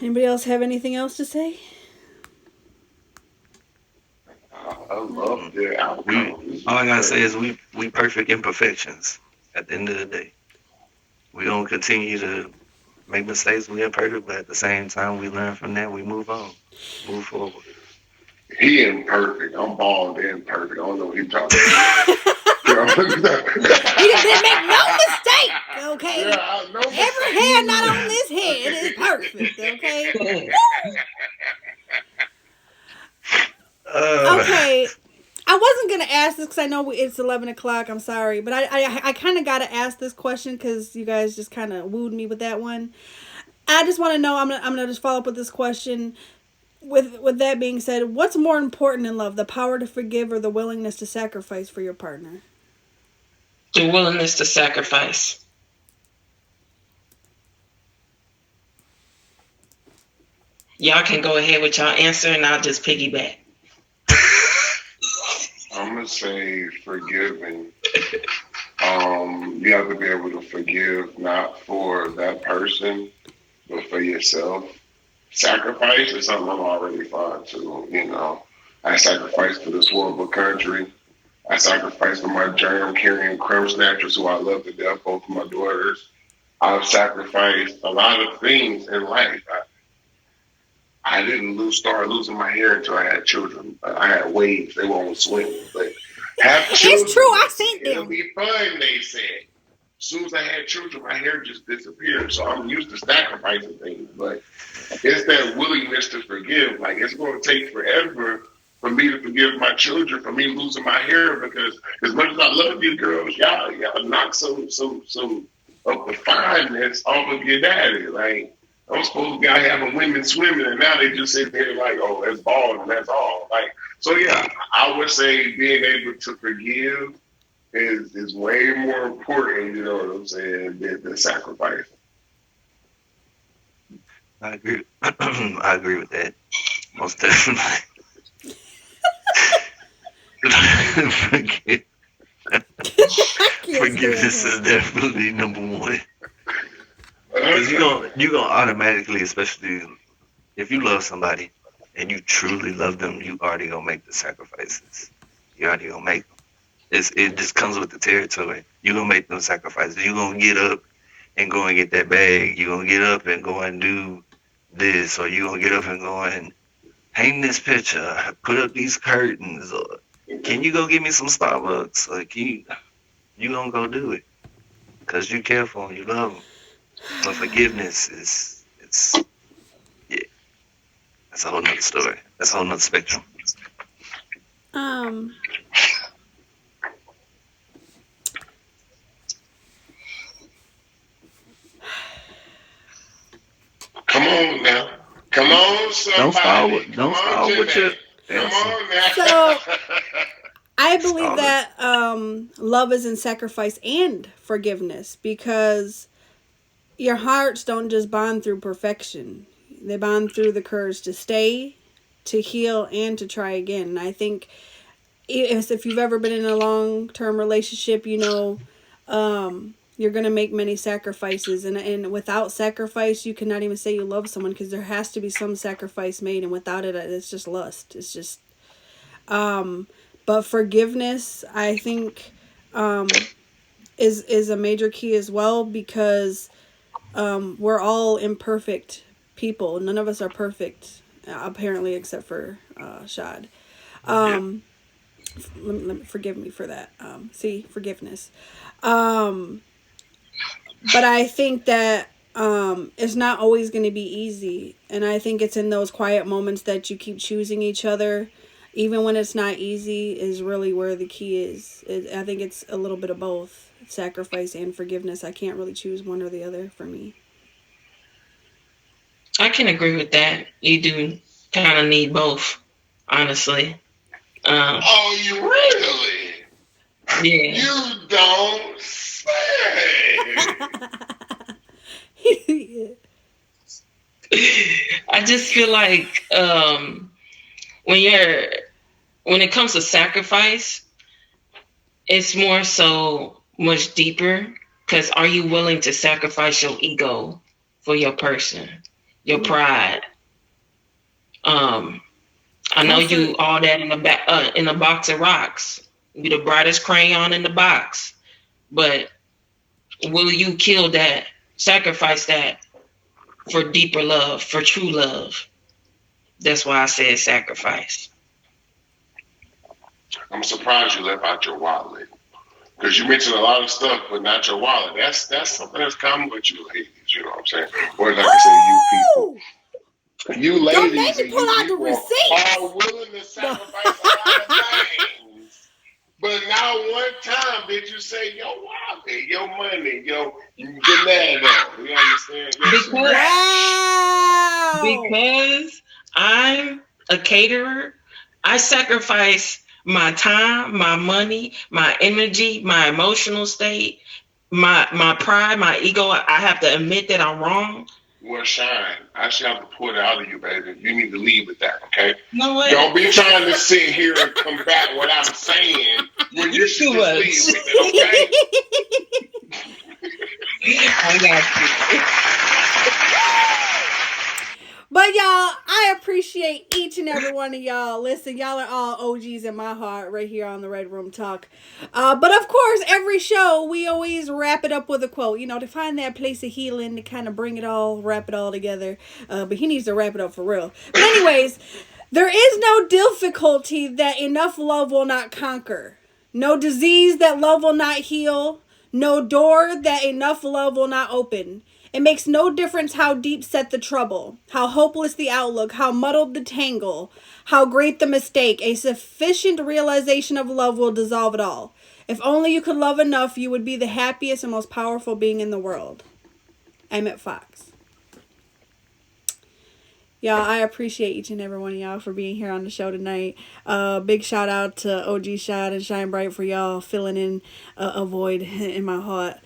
Anybody else have anything else to say? I love the We outcome. This all is I gotta say great. is we perfect imperfections. At the end of the day, we gonna continue to make mistakes. We imperfect, but at the same time, we learn from that. We move on, move forward. He imperfect. I'm bald and perfect. I don't know what he's talking about. You know? He didn't make no mistake, okay? Yeah, I know Every hair mistakes. not on this head is perfect, okay? Uh, Okay, I wasn't gonna ask this because I know it's 11 o'clock. I'm sorry, but I kind of gotta ask this question because you guys just kind of wooed me with that one. I just want to know. I'm gonna just follow up with this question. With that being said, what's more important in love, the power to forgive or the willingness to sacrifice for your partner? The willingness to sacrifice. Y'all can go ahead with y'all answer and I'll just piggyback. I'm gonna say forgiving. You have to be able to forgive not for that person, but for yourself. Sacrifice is something I'm already fine to. You know, I sacrificed for this horrible country. I sacrificed for my germ carrying crumb snatchers who I love to death, both of my daughters. I've sacrificed a lot of things in life. I didn't start losing my hair until I had children. I had waves; they won't swim. But have It's true. children, I they said seen it'll them. be fun. They said. As soon as I had children, my hair just disappeared. So I'm used to sacrificing things, but it's that willingness to forgive. Like it's going to take forever for me to forgive my children for me losing my hair because as much as I love you girls, y'all knock some of the fineness off of your daddy. Like I'm supposed to be out having women swimming, and now they just sit there like, oh, that's ball and that's all. Like so, yeah, I would say being able to forgive is way more important. You know what I'm saying than sacrifice. I agree. I agree with that. Most definitely. Forgive, I can't stand forgiveness him. is definitely number one. Because you gonna automatically, especially if you love somebody and you truly love them, you already gonna make the sacrifices. You already gonna make them. It just comes with the territory. You gonna make them sacrifices. You gonna get up and go and get that bag. You gonna get up and go and do this, or you gonna get up and go and hang this picture, put up these curtains, or can you go get me some Starbucks? Or you gonna go do it because you care for them, you love them. But forgiveness is yeah, that's a whole nother story. That's a whole nother spectrum. Um, Come on now. Come on, Don't start somebody. with Come don't on, start with your Janae. Come answer. on now. So I believe Start it. that love is in sacrifice and forgiveness, because your hearts don't just bond through perfection. They bond through the courage to stay, to heal, and to try again. And I think if you've ever been in a long-term relationship, you know, you're going to make many sacrifices. And without sacrifice, you cannot even say you love someone, because there has to be some sacrifice made. And without it, it's just lust. It's just... But forgiveness, I think, is a major key as well, because we're all imperfect people. None of us are perfect, apparently, except for Shad. Yeah. Forgive me for that. See, forgiveness. Um, but I think that it's not always going to be easy. And I think it's in those quiet moments that you keep choosing each other, even when it's not easy, is really where the key is. I think it's a little bit of both, sacrifice and forgiveness. I can't really choose one or the other for me. I can agree with that. You do kind of need both, honestly. Um, Oh, you really? yeah. You don't say. I just feel like when you're when it comes to sacrifice, it's more so much deeper. Because are you willing to sacrifice your ego for your person, your pride? Um, I know Comfort. you all that in a box of rocks. You the brightest crayon in the box, but will you kill that, sacrifice that for deeper love, for true love? That's why I said sacrifice. I'm surprised you left out your wallet. Because you mentioned a lot of stuff, but not your wallet. That's something that's common with you ladies. You know what I'm saying? Or like I say, you people. Oh! You Don't make ladies me and pull you out the people are receipts. willing to No. sacrifice a lot of things. But not one time did you say your wallet, your money, your banana. You understand? Your Because scratch. Wow. because I'm a caterer, I sacrifice my time, my money, my energy, my emotional state, my pride, my ego. I have to admit that I'm wrong. Well, Shine, I should have to pull it out of you, baby. You need to leave with that, okay? You know what? Don't be trying to sit here and combat what I'm saying when you You should too just leave much. with it, okay? I got you. But y'all, I appreciate each and every one of y'all. Listen, y'all are all OGs in my heart right here on the Red Room Talk. But of course, every show we always wrap it up with a quote. You know, to find that place of healing, to kind of bring it all, wrap it all together. But he needs to wrap it up for real. But anyways, there is no difficulty that enough love will not conquer. No disease that love will not heal. No door that enough love will not open. It makes no difference how deep set the trouble, how hopeless the outlook, how muddled the tangle, how great the mistake. A sufficient realization of love will dissolve it all. If only you could love enough, you would be the happiest and most powerful being in the world. Emmett Fox. Y'all, I appreciate each and every one of y'all for being here on the show tonight. Big shout out to OG Shot and Shine Bright for y'all filling in a void in my heart.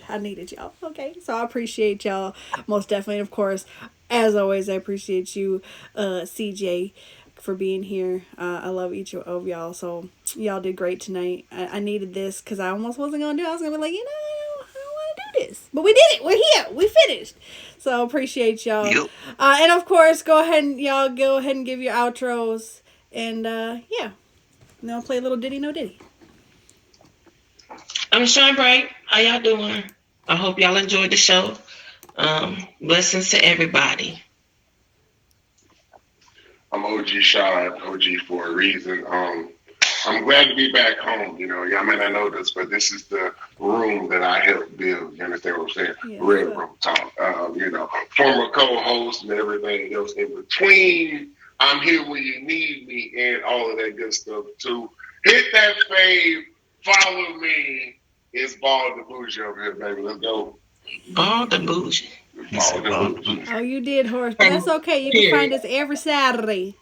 I needed y'all. Okay, so I appreciate y'all most definitely. And of course, as always, I appreciate you, CJ, for being here. I love each of y'all. So y'all did great tonight. I needed this because I almost wasn't gonna do it. I was gonna be like, I don't want to do this, but we did it. We're here. We finished. So appreciate y'all. Yep. And of course, go ahead and give your outros. And yeah, now play a little ditty no ditty. I'm Shine Bright. How y'all doing? I hope y'all enjoyed the show. Blessings to everybody. I'm OG Shine, OG for a reason. I'm glad to be back home. You know, y'all may not know this, but this is the room that I helped build. You understand what I'm saying? Yes, Red sir. Room Talk. Former co-host and everything else in between. I'm here when you need me and all of that good stuff too. Hit that fave, follow me. It's Ball the Bougie over here, baby. Let's go. Ball the bougie. He said, "Well, Oh, you did, Horace, but that's okay. You can find us every Saturday.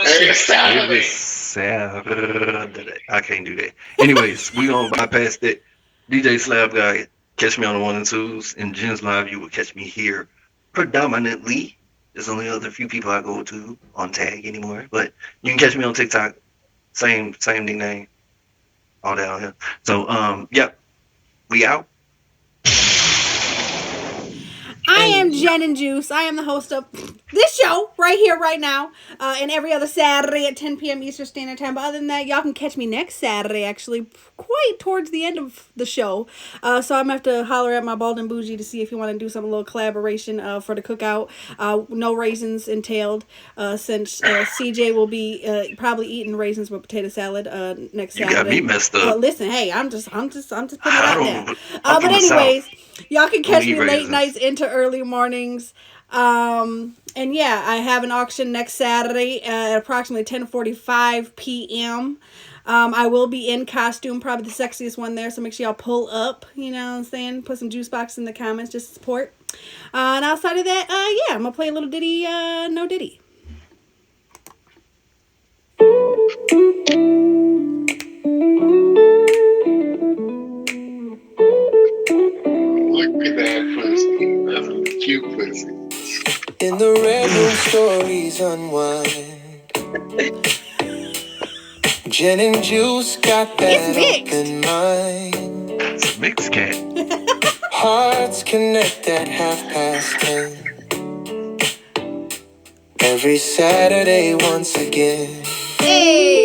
Every every Saturday. Saturday." I can't do that. Anyways, we gonna bypass that. DJ Slab Guy, catch me on the 1 and 2s. In Jen's Live, you will catch me here predominantly. There's only other few people I go to on tag anymore, but you can catch me on TikTok. Same nickname, all down here. So yep, we out. I am Jen and Juice. I am the host of this show right here, right now, and every other Saturday at 10 p.m. Eastern Standard Time. But other than that, y'all can catch me next Saturday, actually, quite towards the end of the show. So I'm going to have to holler at my Bald and Bougie to see if you want to do some little collaboration for the cookout. No raisins entailed, since CJ will be probably eating raisins with potato salad next Saturday. You got me messed up. Listen, hey, I'm just putting it I out don't. there. I'm But from the South. anyways, y'all can catch Don't eat me late raisins. nights into early mornings. And yeah, I have an auction next Saturday at approximately 10:45 p.m. I will be in costume, probably the sexiest one there, so make sure y'all pull up, you know what I'm saying? Put some juice box in the comments just to support. And outside of that, yeah, I'm gonna play a little ditty, No Diddy. Look at that pussy. That's a cute pussy. In the red room, stories unwind. Jen and Juice got that It's open mind. It's a mix cat. Hearts connect at 10:30. Every Saturday once again. Hey!